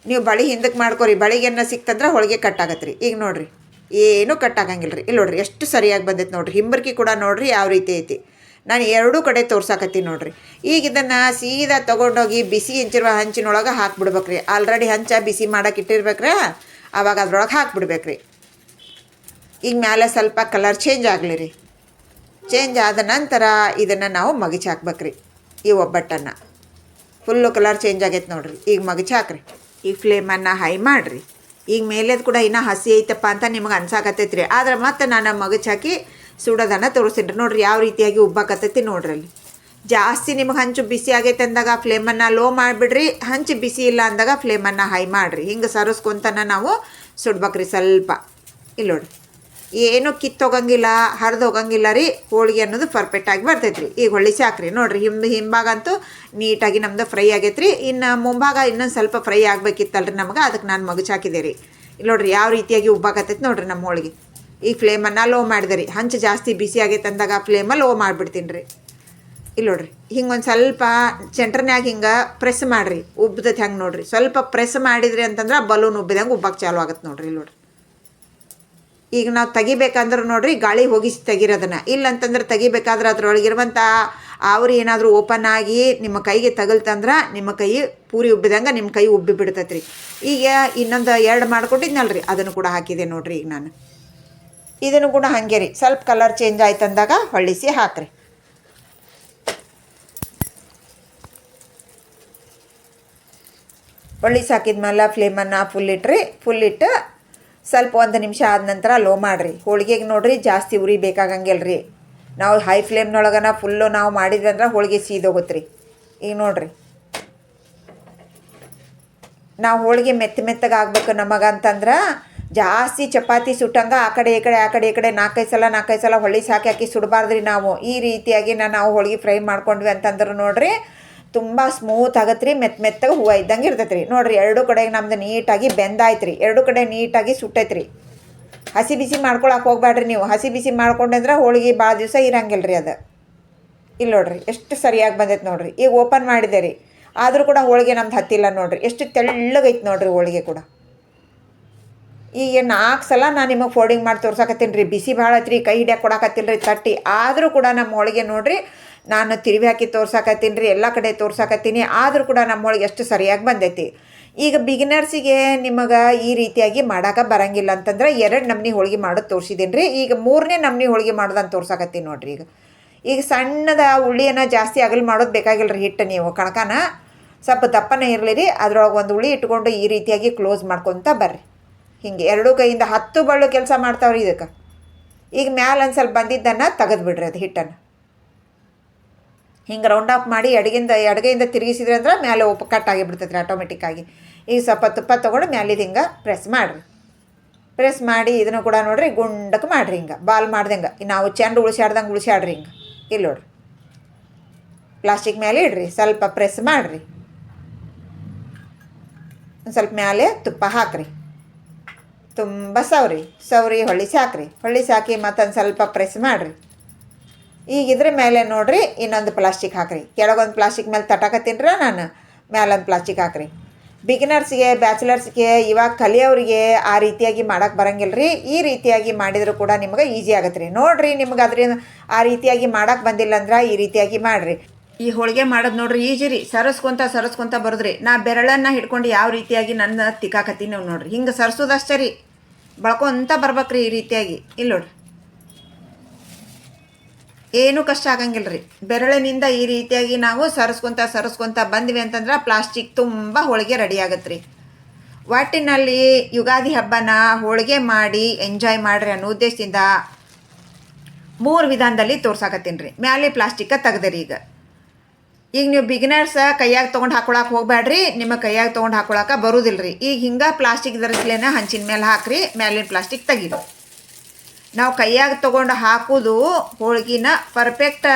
ನೀವು ಬಳಿ ಹಿಂದಕ್ಕೆ ಮಾಡ್ಕೊರಿ, ಬಳಿಗೆನ್ನ ಸಿಕ್ತಂದ್ರೆ ಹೋಳಿಗೆ ಕಟ್ಟಾಗತ್ತೆ ರೀ. ಈಗ ನೋಡಿರಿ ಏನೂ ಕಟ್ಟಾಗಂಗಿಲ್ಲ ರೀ. ಇಲ್ಲಿ ನೋಡಿರಿ ಎಷ್ಟು ಸರಿಯಾಗಿ ಬಂದೈತೆ ನೋಡಿರಿ. ಹಿಂಬರ್ಕಿ ಕೂಡ ನೋಡಿರಿ ಯಾವ ರೀತಿ ಐತಿ. ನಾನು ಎರಡೂ ಕಡೆ ತೋರ್ಸಾಕತ್ತೀನಿ ನೋಡಿರಿ. ಈಗ ಇದನ್ನು ಸೀದಾ ತೊಗೊಂಡೋಗಿ ಬಿಸಿ ಹಂಚಿರುವ ಹಂಚಿನೊಳಗೆ ಹಾಕ್ಬಿಡ್ಬೇಕ್ರಿ. ಆಲ್ರೆಡಿ ಹಂಚ ಬಿಸಿ ಮಾಡಕ್ಕೆ ಇಟ್ಟಿರ್ಬೇಕ್ರಿ, ಆವಾಗ ಅದ್ರೊಳಗೆ ಹಾಕ್ಬಿಡ್ಬೇಕ್ರಿ. ಈಗ ಮ್ಯಾಲೆ ಸ್ವಲ್ಪ ಕಲರ್ ಚೇಂಜ್ ಆಗಲಿ ರೀ. ಚೇಂಜ್ ಆದ ನಂತರ ಇದನ್ನು ನಾವು ಮಗಚ್ ಹಾಕ್ಬೇಕ್ರಿ. ಈ ಒಬ್ಬಟ್ಟನ್ನು ಫುಲ್ಲು ಕಲರ್ ಚೇಂಜ್ ಆಗೈತೆ ನೋಡಿರಿ. ಈಗ ಮಗಚ್ ಹಾಕ್ರಿ. ಈಗ ಫ್ಲೇಮನ್ನು ಹೈ ಮಾಡಿರಿ. ಈಗ ಮೇಲೇದು ಕೂಡ ಇನ್ನೂ ಹಸಿ ಐತಪ್ಪ ಅಂತ ನಿಮಗೆ ಅನ್ಸಾಕತ್ತೈತೆ ರೀ. ಆದ್ರೆ ಮತ್ತೆ ನಾನು ಮಗಚ್ ಹಾಕಿ ಸುಡೋದನ್ನು ತೋರಿಸ್ತೀನಿ ರೀ. ನೋಡಿರಿ ಯಾವ ರೀತಿಯಾಗಿ ಉಬ್ಬಾಕತ್ತೈತಿ ನೋಡ್ರಿ. ಅಲ್ಲಿ ಜಾಸ್ತಿ ನಿಮಗೆ ಹಂಚು ಬಿಸಿ ಆಗೈತೆ ಅಂದಾಗ ಫ್ಲೇಮನ್ನು ಲೋ ಮಾಡಿಬಿಡ್ರಿ. ಹಂಚು ಬಿಸಿ ಇಲ್ಲ ಅಂದಾಗ ಫ್ಲೇಮನ್ನು ಹೈ ಮಾಡಿರಿ. ಹಿಂಗೆ ಸರಿಸ್ಕೊಂತನ ನಾವು ಸುಡ್ಬೇಕ್ರಿ ಸ್ವಲ್ಪ. ಇಲ್ಲಿ ನೋಡಿರಿ ಏನೂ ಕಿತ್ತೋಗಂಗಿಲ್ಲ, ಹರಿದು ಹೋಗಂಗಿಲ್ಲ ರೀ. ಹೋಳಿಗೆ ಅನ್ನೋದು ಪರ್ಫೆಕ್ಟಾಗಿ ಬರ್ತೈತೆ ರೀ. ಈಗ ಹೊಳ್ಳಿಸಿ ಹಾಕ್ರಿ. ನೋಡಿರಿ ಹಿಂಭಾಗಂತೂ ನೀಟಾಗಿ ನಮ್ಮದು ಫ್ರೈ ಆಗೈತೆ ರೀ. ಇನ್ನು ಮುಂಭಾಗ ಇನ್ನೊಂದು ಸ್ವಲ್ಪ ಫ್ರೈ ಆಗಬೇಕಿತ್ತಲ್ರಿ ನಮಗೆ, ಅದಕ್ಕೆ ನಾನು ಮಗಚ್ ಹಾಕಿದೆ ರೀ. ಇಲ್ಲಿ ನೋಡಿರಿ ಯಾವ ರೀತಿಯಾಗಿ ಉಬ್ಬಾಕತ್ತೈತೆ ನೋಡಿರಿ ನಮ್ಮ ಹೋಳಿಗೆ. ಈ ಫ್ಲೇಮನ್ನು ಲೋ ಮಾಡಿದೆ ರೀ. ಹಂಚು ಜಾಸ್ತಿ ಬಿಸಿ ಆಗೈತೆ ಅಂದಾಗ ಫ್ಲೇಮಲ್ಲಿ ಲೋ ಮಾಡಿಬಿಡ್ತೀನಿ ರೀ. ಇಲ್ಲಿ ನೋಡಿರಿ ಹಿಂಗೆ ಒಂದು ಸ್ವಲ್ಪ ಸೆಂಟ್ರ್ನ್ಯಾಗ ಹಿಂಗೆ ಪ್ರೆಸ್ ಮಾಡಿರಿ. ಉಬ್ಬದೈತೆ ಹೆಂಗೆ ನೋಡಿರಿ. ಸ್ವಲ್ಪ ಪ್ರೆಸ್ ಮಾಡಿದ್ರಿ ಅಂತಂದ್ರೆ ಬಲೂನ್ ಉಬ್ಬಿದಂಗೆ ಉಬ್ಬಕ್ಕೆ ಚಾಲು ಆಗುತ್ತೆ ನೋಡಿರಿ. ಇಲ್ಲಿ ನೋಡಿರಿ ಈಗ ನಾವು ತೆಗಿಬೇಕಂದ್ರೆ ನೋಡಿರಿ ಗಾಳಿ ಹೋಗಿಸಿ ತೆಗಿರೋದನ್ನು. ಇಲ್ಲಂತಂದ್ರೆ ತೆಗಿಬೇಕಾದ್ರೆ ಅದ್ರೊಳಗಿರುವಂಥ ಆವರಿ ಏನಾದರೂ ಓಪನ್ ಆಗಿ ನಿಮ್ಮ ಕೈಗೆ ತಗಲ್ತಂದ್ರೆ ನಿಮ್ಮ ಕೈ ಪೂರಿ ಉಬ್ಬಿದಂಗೆ ನಿಮ್ಮ ಕೈ ಉಬ್ಬಿ ಬಿಡ್ತೈತೆ ರೀ. ಈಗ ಇನ್ನೊಂದು 2 ಮಾಡ್ಕೊಟ್ಟಿದ್ನಲ್ರಿ, ಅದನ್ನು ಕೂಡ ಹಾಕಿದೆ ನೋಡಿರಿ. ಈಗ ನಾನು ಇದನ್ನು ಕೂಡ ಹಾಗೆ ರೀ. ಸ್ವಲ್ಪ ಕಲರ್ ಚೇಂಜ್ ಆಯ್ತು ಅಂದಾಗ ಹೊಳ್ಳಿಸಿ ಹಾಕ್ರಿ. ಹೊಳ್ಳಿಸಿ ಹಾಕಿದ್ಮೇಲೆ ಫ್ಲೇಮನ್ನು ಫುಲ್ ಇಟ್ಟು ಸ್ವಲ್ಪ 1 ನಿಮಿಷ ಆದ ನಂತರ ಲೋ ಮಾಡಿರಿ. ಹೋಳಿಗೆಗೆ ನೋಡಿರಿ ಜಾಸ್ತಿ ಉರಿ ಬೇಕಾಗಂಗಿಲ್ಲ ರೀ. ನಾವು ಹೈ ಫ್ಲೇಮ್ನೊಳಗನ ಫುಲ್ಲು ನಾವು ಮಾಡಿದ್ವಿ ಅಂದ್ರೆ ಹೋಳಿಗೆ ಸೀದೋಗುತ್ತೆ ರೀ. ಈಗ ನೋಡಿರಿ ನಾವು ಹೋಳಿಗೆ ಮೆತ್ತಗೆ ಆಗ್ಬೇಕು ನಮಗಂತಂದ್ರೆ ಜಾಸ್ತಿ ಚಪಾತಿ ಸುಟ್ಟಂಗೆ ಆ ಕಡೆ ಈ ಕಡೆ 4-5 ಸಲ ಹೊಳ್ಳಿಸಿ ಹಾಕಿ ಸುಡಬಾರ್ದ್ರಿ ನಾವು. ಈ ರೀತಿಯಾಗಿ ನಾವು ಹೋಳಿಗೆ ಫ್ರೈ ಮಾಡ್ಕೊಂಡ್ವಿ ಅಂತಂದ್ರೆ ನೋಡಿರಿ ತುಂಬ ಸ್ಮೂತ್ ಆಗತ್ತೆ ರೀ. ಮೆತ್ತಗೆ ಹೂವು ಇದ್ದಂಗೆ ಇರ್ತೈತೆ ರೀ. ನೋಡಿರಿ ಎರಡೂ ಕಡೆಗೆ ನಮ್ದು ನೀಟಾಗಿ ಬೆಂದಾಯ್ತು ರೀ. ಎರಡೂ ಕಡೆ ನೀಟಾಗಿ ಸುಟ್ಟೈತೆ ರೀ. ಹಸಿ ಬಿಸಿ ಮಾಡ್ಕೊಳಕ್ಕೆ ಹೋಗ್ಬೇಡ್ರಿ ನೀವು. ಹಸಿ ಬಿಸಿ ಮಾಡ್ಕೊಂಡ್ರೆ ಹೋಳಿಗೆ ಭಾಳ ದಿವಸ ಇರಂಗಿಲ್ಲ ರೀ ಅದು. ಇಲ್ಲಿ ನೋಡಿರಿ ಎಷ್ಟು ಸರಿಯಾಗಿ ಬಂದೈತೆ ನೋಡಿರಿ. ಈಗ ಓಪನ್ ಮಾಡಿದೆ ರೀ. ಆದರೂ ಕೂಡ ಹೋಳಿಗೆ ನಮ್ದು ಹತ್ತಿಲ್ಲ ನೋಡಿರಿ. ಎಷ್ಟು ತೆಳ್ಳಗೈತೆ ನೋಡಿರಿ ಹೋಳಿಗೆ ಕೂಡ. ಈಗ 4 ಸಲ ನಾನು ನಿಮಗೆ ಫೋಲ್ಡಿಂಗ್ ಮಾಡಿ ತೋರ್ಸಾಕತ್ತೀನಿ ರೀ. ಬಿಸಿ ಭಾಳ ಐತ್ರಿ, ಕೈ ಹಿಡಿಯಕ್ಕೆ ಕೊಡಕತ್ತಿಲ್ಲ ರೀ ತಟ್ಟಿ. ಆದರೂ ಕೂಡ ನಮ್ಮ ಹೋಳಿಗೆ ನೋಡಿರಿ ನಾನು ತಿರುವಿ ಹಾಕಿ ತೋರ್ಸಾಕತ್ತೀನಿ ರೀ. ಎಲ್ಲ ಕಡೆ ತೋರ್ಸಾಕತ್ತೀನಿ. ಆದರೂ ಕೂಡ ನಮ್ಮ ಹೋಳಿಗೆ ಎಷ್ಟು ಸರಿಯಾಗಿ ಬಂದೈತಿ. ಈಗ ಬಿಗಿನರ್ಸಿಗೆ ನಿಮಗೆ ಈ ರೀತಿಯಾಗಿ ಮಾಡೋಕೆ ಬರಂಗಿಲ್ಲ ಅಂತಂದ್ರೆ 2 ನಮೂನಿ ಹೋಳಿಗೆ ಮಾಡೋದು ತೋರಿಸಿದ್ದೀನಿ ರೀ. ಈಗ 3ನೇ ನಮೂನಿ ಹೋಳಿಗೆ ಮಾಡೋದನ್ನು ತೋರ್ಸಾಕತ್ತೀನಿ ನೋಡಿರಿ. ಈಗ ಸಣ್ಣದ ಉಳ್ಳಿಯನ್ನು ಜಾಸ್ತಿ ಅಗಲ್ ಮಾಡೋದು ಬೇಕಾಗಿಲ್ಲ ರೀ. ಹಿಟ್ಟು ನೀವು ಕಣಕನ ಸ್ವಲ್ಪ ದಪ್ಪನೇ ಇರಲಿ ರೀ. ಅದ್ರೊಳಗೆ ಒಂದು ಉಳ್ಳಿ ಇಟ್ಕೊಂಡು ಈ ರೀತಿಯಾಗಿ ಕ್ಲೋಸ್ ಮಾಡ್ಕೊತ ಬರ್ರಿ. ಹಿಂಗೆ 2 ಕೈಯಿಂದ 10 ಬಳ್ಳು ಕೆಲಸ ಮಾಡ್ತಾವ್ರಿ ಇದಕ್ಕೆ. ಈಗ ಮ್ಯಾಲೆ ಒಂದು ಸ್ವಲ್ಪ ಬಂದಿದ್ದನ್ನು ತೆಗೆದು ಬಿಡ್ರಿ. ಅದು ಹಿಟ್ಟನ್ನು ಹಿಂಗೆ ರೌಂಡ್ ಆಫ್ ಮಾಡಿ ಎಡಗೈಯಿಂದ ತಿರುಗಿಸಿದ್ರಿ ಅಂದ್ರೆ ಮೇಲೆ ಉಪ್ಪು ಕಟ್ಟಾಗಿಬಿಡ್ತೈತೆ ರೀ ಆಟೋಮೆಟಿಕ್ಕಾಗಿ. ಈಗ ಸ್ವಲ್ಪ ತುಪ್ಪ ತೊಗೊಂಡು ಮ್ಯಾಲಿದು ಹಿಂಗೆ ಪ್ರೆಸ್ ಮಾಡಿರಿ. ಪ್ರೆಸ್ ಮಾಡಿ ಇದನ್ನು ಕೂಡ ನೋಡಿರಿ ಗುಂಡಕ್ಕೆ ಮಾಡಿರಿ. ಹಿಂಗೆ ಬಾಲ್ ಮಾಡ್ದಂಗೆ ನಾವು ಚೆಂಡು ಉಳಿಸಾಡ್ರಿ ಹಿಂಗೆ. ಇಲ್ಲಿ ನೋಡಿರಿ ಪ್ಲಾಸ್ಟಿಕ್ ಮೇಲೆ ಇಡ್ರಿ. ಸ್ವಲ್ಪ ಪ್ರೆಸ್ ಮಾಡಿರಿ. ಒಂದು ಸ್ವಲ್ಪ ಮೇಲೆ ತುಪ್ಪ ಹಾಕಿರಿ. ತುಂಬ ಸೌರಿ ಹೊಳ್ಳಿಸಿ ಹಾಕ್ರಿ. ಹೊಳ್ಳಿಸಿ ಹಾಕಿ ಮತ್ತೊಂದು ಸ್ವಲ್ಪ ಪ್ರೆಸ್ ಮಾಡಿರಿ. ಈಗ ಇದ್ರ ಮೇಲೆ ನೋಡಿರಿ ಇನ್ನೊಂದು ಪ್ಲಾಸ್ಟಿಕ್ ಹಾಕಿರಿ. ಕೆಳಗೊಂದು ಪ್ಲಾಸ್ಟಿಕ್ ಮೇಲೆ ತಟಾಕತ್ತೀನಿ ರೀ ನಾನು. ಮೇಲೊಂದು ಪ್ಲಾಸ್ಟಿಕ್ ಹಾಕಿರಿ. ಬಿಗಿನರ್ಸ್ಗೆ ಬ್ಯಾಚುಲರ್ಸ್ಗೆ ಇವಾಗ ಕಲಿಯೋರಿಗೆ ಆ ರೀತಿಯಾಗಿ ಮಾಡೋಕ್ಕೆ ಬರಂಗಿಲ್ಲ ರೀ. ಈ ರೀತಿಯಾಗಿ ಮಾಡಿದರೂ ಕೂಡ ನಿಮ್ಗೆ ಈಸಿ ಆಗತ್ತೆ ರೀ. ನೋಡಿರಿ ನಿಮ್ಗೆ ಅದ್ರಿಂದ ಆ ರೀತಿಯಾಗಿ ಮಾಡೋಕ್ಕೆ ಬಂದಿಲ್ಲ ಅಂದ್ರೆ ಈ ರೀತಿಯಾಗಿ ಮಾಡಿರಿ. ಈ ಹೋಳಿಗೆ ಮಾಡೋದು ನೋಡಿರಿ ಈಜಿ ರೀ. ಸರಸ್ಕೊತ ಬರೋದ್ರಿ. ನಾ ಬೆರಳನ್ನು ಹಿಡ್ಕೊಂಡು ಯಾವ ರೀತಿಯಾಗಿ ನನ್ನ ತಿಕ್ಕಾಕತ್ತೀನಿ ನೀವು ನೋಡಿರಿ. ಹಿಂಗೆ ಸರಿಸೋದಷ್ಟೇ ರೀ. ಬಳ್ಕೊಂತ ಬರ್ಬೇಕ್ರಿ ಈ ರೀತಿಯಾಗಿ. ಇಲ್ಲಿ ನೋಡಿರಿ ಏನೂ ಕಷ್ಟ ಆಗಂಗಿಲ್ಲ ರೀ. ಬೆರಳಿನಿಂದ ಈ ರೀತಿಯಾಗಿ ನಾವು ಸರಿಸ್ಕೊತ ಬಂದ್ವಿ ಅಂತಂದ್ರೆ ಪ್ಲಾಸ್ಟಿಕ್ ತುಂಬ ಹೋಳಿಗೆ ರೆಡಿ ಆಗತ್ತೆ ರೀ. ಒಟ್ಟಿನಲ್ಲಿ ಯುಗಾದಿ ಹಬ್ಬನ ಹೋಳಿಗೆ ಮಾಡಿ ಎಂಜಾಯ್ ಮಾಡಿರಿ ಅನ್ನೋ ಉದ್ದೇಶದಿಂದ 3 ವಿಧಾನದಲ್ಲಿ ತೋರ್ಸಾಕತ್ತೀನಿ ರೀ. ಮ್ಯಾಲೆ ಪ್ಲಾಸ್ಟಿಕ್ಕ ತೆಗ್ದರಿ. ಈಗ ನೀವು ಬಿಗಿನರ್ಸ್ ಕೈಯಾಗ ತೊಗೊಂಡು ಹಾಕೊಳಕ್ಕೆ ಹೋಗ್ಬೇಡ್ರಿ. ನಿಮ್ಮ ಕೈಯಾಗ ತೊಗೊಂಡು ಹಾಕೊಳಕ್ಕೆ ಬರೋದಿಲ್ಲ ರೀ. ಈಗ ಹಿಂಗೆ ಪ್ಲಾಸ್ಟಿಕ್ ಧರಿಸ್ಲೇನ ಹಂಚಿನ ಮೇಲೆ ಹಾಕ್ರಿ. ಮ್ಯಾಲಿನ ಪ್ಲಾಸ್ಟಿಕ್ ತೆಗೀರಿ. ನಾವು ಕೈಯಾಗ ತೊಗೊಂಡು ಹಾಕೋದು ಹೋಳ್ಗಿನ ಪರ್ಫೆಕ್ಟ್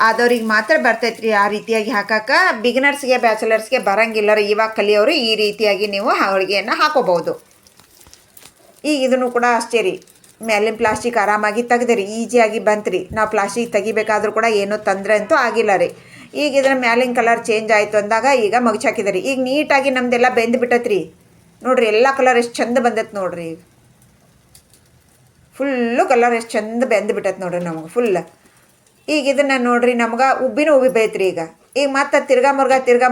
ಆದವ್ರಿಗೆ ಮಾತ್ರ ಬರ್ತೈತೆ ರೀ ಆ ರೀತಿಯಾಗಿ ಹಾಕಕ್ಕೆ. ಬಿಗಿನರ್ಸ್ಗೆ ಬ್ಯಾಚುಲರ್ಸ್ಗೆ ಬರಂಗಿಲ್ಲ ರೀ. ಇವಾಗ ಕಲಿಯೋರು ಈ ರೀತಿಯಾಗಿ ನೀವು ಹೋಳಿಗೆಯನ್ನು ಹಾಕೋಬೋದು. ಈಗ ಇದನ್ನು ಕೂಡ ಅಷ್ಟೇ ರೀ. ಮೇಲಿನ ಪ್ಲಾಸ್ಟಿಕ್ ಆರಾಮಾಗಿ ತೆಗ್ದಿರಿ. ಈಸಿಯಾಗಿ ಬಂತು ರೀ. ನಾವು ಪ್ಲಾಸ್ಟಿಕ್ ತೆಗಿಬೇಕಾದ್ರೂ ಕೂಡ ಏನೂ ತೊಂದರೆ ಅಂತೂ ಆಗಿಲ್ಲ ರೀ. ಈಗ ಇದ್ರ ಮ್ಯಾಲಿನ ಕಲರ್ ಚೇಂಜ್ ಆಯಿತು ಅಂದಾಗ ಈಗ ಮಗ್ಚಾಕಿದ್ರಿ. ಈಗ ನೀಟಾಗಿ ನಮ್ದೆಲ್ಲ ಬೆಂದು ಬಿಟ್ಟತ್ರಿ ನೋಡಿರಿ. ಎಲ್ಲ ಕಲರ್ ಎಷ್ಟು ಚಂದ ಬಂದೈತೆ ನೋಡಿರಿ. ಈಗ ಫುಲ್ಲು ಕಲರ್ ಎಷ್ಟು ಚಂದ ಬೆಂದು ಬಿಟ್ಟೈತೆ ನೋಡ್ರಿ ನಮಗೆ ಫುಲ್. ಈಗ ಇದನ್ನು ನೋಡಿರಿ ನಮ್ಗೆ ಉಬ್ಬಿ ಬೇಯ್ತ್ರಿ. ಈಗ ಮತ್ತೆ ತಿರ್ಗಾ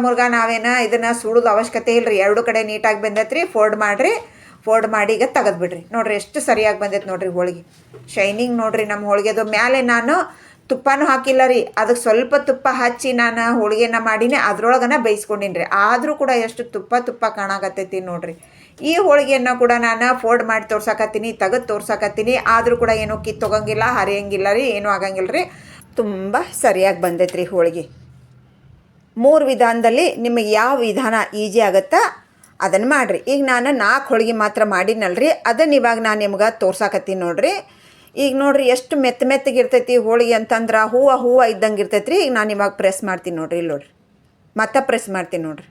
ಮುರ್ಗ ನಾವೇನು ಇದನ್ನು ಸುಡೋದು ಅವಶ್ಯಕತೆ ಇಲ್ಲರಿ. ಎರಡು ಕಡೆ ನೀಟಾಗಿ ಬಂದೈತ್ರಿ. ಫೋಲ್ಡ್ ಮಾಡಿ ಈಗ ತೆಗೆದು ಬಿಡ್ರಿ. ನೋಡಿರಿ ಎಷ್ಟು ಸರಿಯಾಗಿ ಬಂದೈತೆ ನೋಡಿರಿ ಹೋಳಿಗೆ. ಶೈನಿಂಗ್ ನೋಡಿರಿ ನಮ್ಮ ಹೋಳಿಗೆದು. ಮೇಲೆ ನಾನು ತುಪ್ಪನೂ ಹಾಕಿಲ್ಲ ರೀ. ಅದಕ್ಕೆ ಸ್ವಲ್ಪ ತುಪ್ಪ ಹಚ್ಚಿ ನಾನು ಹೋಳಿಗೆನ ಮಾಡೀನಿ, ಅದ್ರೊಳಗನ ಬೇಯಿಸ್ಕೊಂಡಿನಿ ರೀ. ಆದರೂ ಕೂಡ ಎಷ್ಟು ತುಪ್ಪ ಕಾಣಾಕತ್ತೈತಿ ನೋಡಿರಿ. ಈ ಹೋಳಿಗೆಯನ್ನು ಕೂಡ ನಾನು ಫೋಲ್ಡ್ ಮಾಡಿ ತೋರ್ಸಾಕತ್ತೀನಿ, ತೆಗೆದು ತೋರ್ಸಾಕತ್ತೀನಿ. ಆದರೂ ಕೂಡ ಏನೂ ಕಿತ್ತೋಗಂಗಿಲ್ಲ, ಹರಿಯಂಗಿಲ್ಲ ರೀ, ಏನೂ ಆಗಂಗಿಲ್ಲ ರೀ. ತುಂಬ ಸರಿಯಾಗಿ ಬಂದೈತೆ ರೀ ಹೋಳಿಗೆ. 3 ವಿಧಾನದಲ್ಲಿ ನಿಮಗೆ ಯಾವ ವಿಧಾನ ಈಜಿ ಆಗುತ್ತಾ ಅದನ್ನು ಮಾಡಿರಿ. ಈಗ ನಾನು 4 ಹೋಳಿಗೆ ಮಾತ್ರ ಮಾಡಿನಲ್ರಿ, ಅದನ್ನು ಇವಾಗ ನಾನು ನಿಮ್ಗೆ ತೋರ್ಸಾಕತ್ತೀನಿ ನೋಡಿರಿ. ಈಗ ನೋಡಿರಿ ಎಷ್ಟು ಮೆತ್ತಗಿರ್ತೈತಿ ಹೋಳಿಗೆ ಅಂತಂದ್ರೆ ಹೂವು ಇದ್ದಂಗೆ ಇರ್ತೈತಿ ರೀ. ಈಗ ನಾನು ಇವಾಗ ಪ್ರೆಸ್ ಮಾಡ್ತೀನಿ ನೋಡಿರಿ. ಇಲ್ಲಿ ನೋಡಿರಿ, ಮತ್ತೆ ಪ್ರೆಸ್ ಮಾಡ್ತೀನಿ ನೋಡಿರಿ.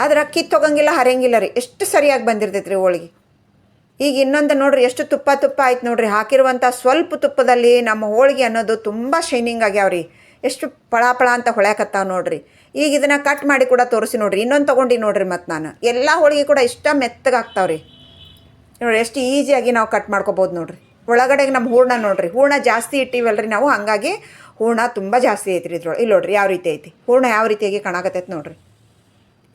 ಆದ್ರೆ ಕಿತ್ತೋಗಂಗಿಲ್ಲ, ಹರಿಯಂಗಿಲ್ಲ ರೀ. ಎಷ್ಟು ಸರಿಯಾಗಿ ಬಂದಿರ್ತೈತಿ ರೀ ಹೋಳಿಗೆ. ಈಗ ಇನ್ನೊಂದು ನೋಡಿರಿ ಎಷ್ಟು ತುಪ್ಪ ಆಯ್ತು ನೋಡಿರಿ. ಹಾಕಿರುವಂಥ ಸ್ವಲ್ಪ ತುಪ್ಪದಲ್ಲಿ ನಮ್ಮ ಹೋಳಿಗೆ ಅನ್ನೋದು ತುಂಬ ಶೈನಿಂಗ್ ಆಗ್ಯಾವ್ರಿ. ಎಷ್ಟು ಪಳ ಅಂತ ಹೊಳ್ಯಾಕತ್ತಾವ ನೋಡಿರಿ. ಈಗ ಇದನ್ನು ಕಟ್ ಮಾಡಿ ಕೂಡ ತೋರಿಸಿ ನೋಡಿರಿ. ಇನ್ನೊಂದು ತೊಗೊಂಡು ನೋಡಿರಿ. ಮತ್ತು ನಾನು ಎಲ್ಲ ಹೋಳಿಗೆ ಕೂಡ ಇಷ್ಟ ಮೆತ್ತಗಾಗ್ತಾವ್ರಿ ನೋಡಿರಿ. ಎಷ್ಟು ಈಸಿಯಾಗಿ ನಾವು ಕಟ್ ಮಾಡ್ಕೊಬೋದು ನೋಡಿರಿ. ಒಳಗಡೆಗೆ ನಮ್ಮ ಹೂರ್ಣ ನೋಡಿರಿ. ಹೂರ್ಣ ಜಾಸ್ತಿ ಇಟ್ಟಿವಲ್ರಿ ನಾವು, ಹಾಗಾಗಿ ಹೂರ್ಣ ತುಂಬ ಜಾಸ್ತಿ ಐತ್ರಿ ಇದ್ರೊಳಗೆ. ಇಲ್ಲಿ ನೋಡಿರಿ ಯಾವ ರೀತಿ ಐತಿ ಹೂರ್ಣ, ಯಾವ ರೀತಿಯಾಗಿ ಕಾಣಕತ್ತೈತೆ ನೋಡಿರಿ.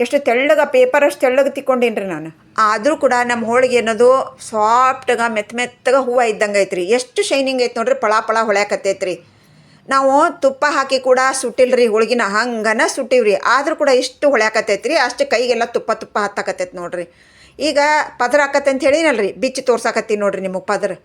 ಎಷ್ಟು ತೆಳ್ಳಗೆ ಪೇಪರ್ ಅಷ್ಟು ತೆಳ್ಳಗೆ ತಿಕ್ಕೊಂಡೀನಿ ರೀ ನಾನು. ಆದರೂ ಕೂಡ ನಮ್ಮ ಹೋಳಿಗೆ ಅನ್ನೋದು ಸಾಫ್ಟ್ಗೆ ಮೆತ್ತಗೆ ಹೂವು ಇದ್ದಂಗೆ ಐತ್ರಿ. ಎಷ್ಟು ಶೈನಿಂಗ್ ಐತೆ ನೋಡಿರಿ. ಪಳ ಹೊಳ್ಯಾಕತ್ತೈತೆ ರೀ. ನಾವು ತುಪ್ಪ ಹಾಕಿ ಕೂಡ ಸುಟ್ಟಿಲ್ರಿ ಹೋಳಿಗೆನ, ಹಂಗನ ಸುಟ್ಟಿವ್ರಿ. ಆದರೂ ಕೂಡ ಇಷ್ಟು ಹೊಳ್ಯಾಕತ್ತೈತೆ ರೀ. ಅಷ್ಟು ಕೈಗೆಲ್ಲ ತುಪ್ಪ ಹತ್ತಾಕತ್ತೈತೆ ನೋಡಿರಿ. ಈಗ ಪದರ ಹಾಕತ್ತೆ ಅಂತ ಹೇಳಿನಲ್ರಿ, ಬಿಚ್ಚಿ ತೋರ್ಸಾಕತ್ತೀನಿ ನೋಡಿರಿ ನಿಮಗೆ.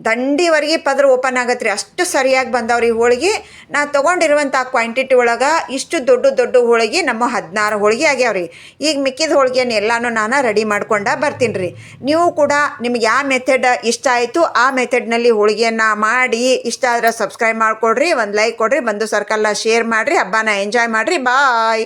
ದಂಡಿವರೆಗೆ ಪದರ ಓಪನ್ ಆಗತ್ತೆ ರೀ. ಅಷ್ಟು ಸರಿಯಾಗಿ ಬಂದವ್ರಿ ಹೋಳಿಗೆ. ನಾ ತೊಗೊಂಡಿರುವಂಥ ಕ್ವಾಂಟಿಟಿ ಒಳಗೆ ಇಷ್ಟು ದೊಡ್ಡ ಹೋಳಿಗೆ ನಮ್ಮ 16 ಹೋಳಿಗೆ ಆಗ್ಯಾವ್ರಿ. ಈಗ ಮಿಕ್ಕಿದ ಹೋಳಿಗೆಯನ್ನು ಎಲ್ಲನೂ ನಾನು ರೆಡಿ ಮಾಡ್ಕೊಂಡು ಬರ್ತೀನಿ ರೀ. ನೀವು ಕೂಡ ನಿಮ್ಗೆ ಯಾವ ಮೆಥಡ್ ಇಷ್ಟ ಆಯಿತು ಆ ಮೆಥಡ್ನಲ್ಲಿ ಹೋಳಿಗೆಯನ್ನು ಮಾಡಿ, ಇಷ್ಟ ಆದರೆ ಸಬ್ಸ್ಕ್ರೈಬ್ ಮಾಡಿಕೊಡ್ರಿ, ಒಂದು ಲೈಕ್ ಕೊಡಿರಿ, ಬಂಧು ಸರ್ಕಲ್ನ ಶೇರ್ ಮಾಡಿರಿ, ಹಬ್ಬನ ಎಂಜಾಯ್ ಮಾಡಿರಿ. ಬಾಯ್.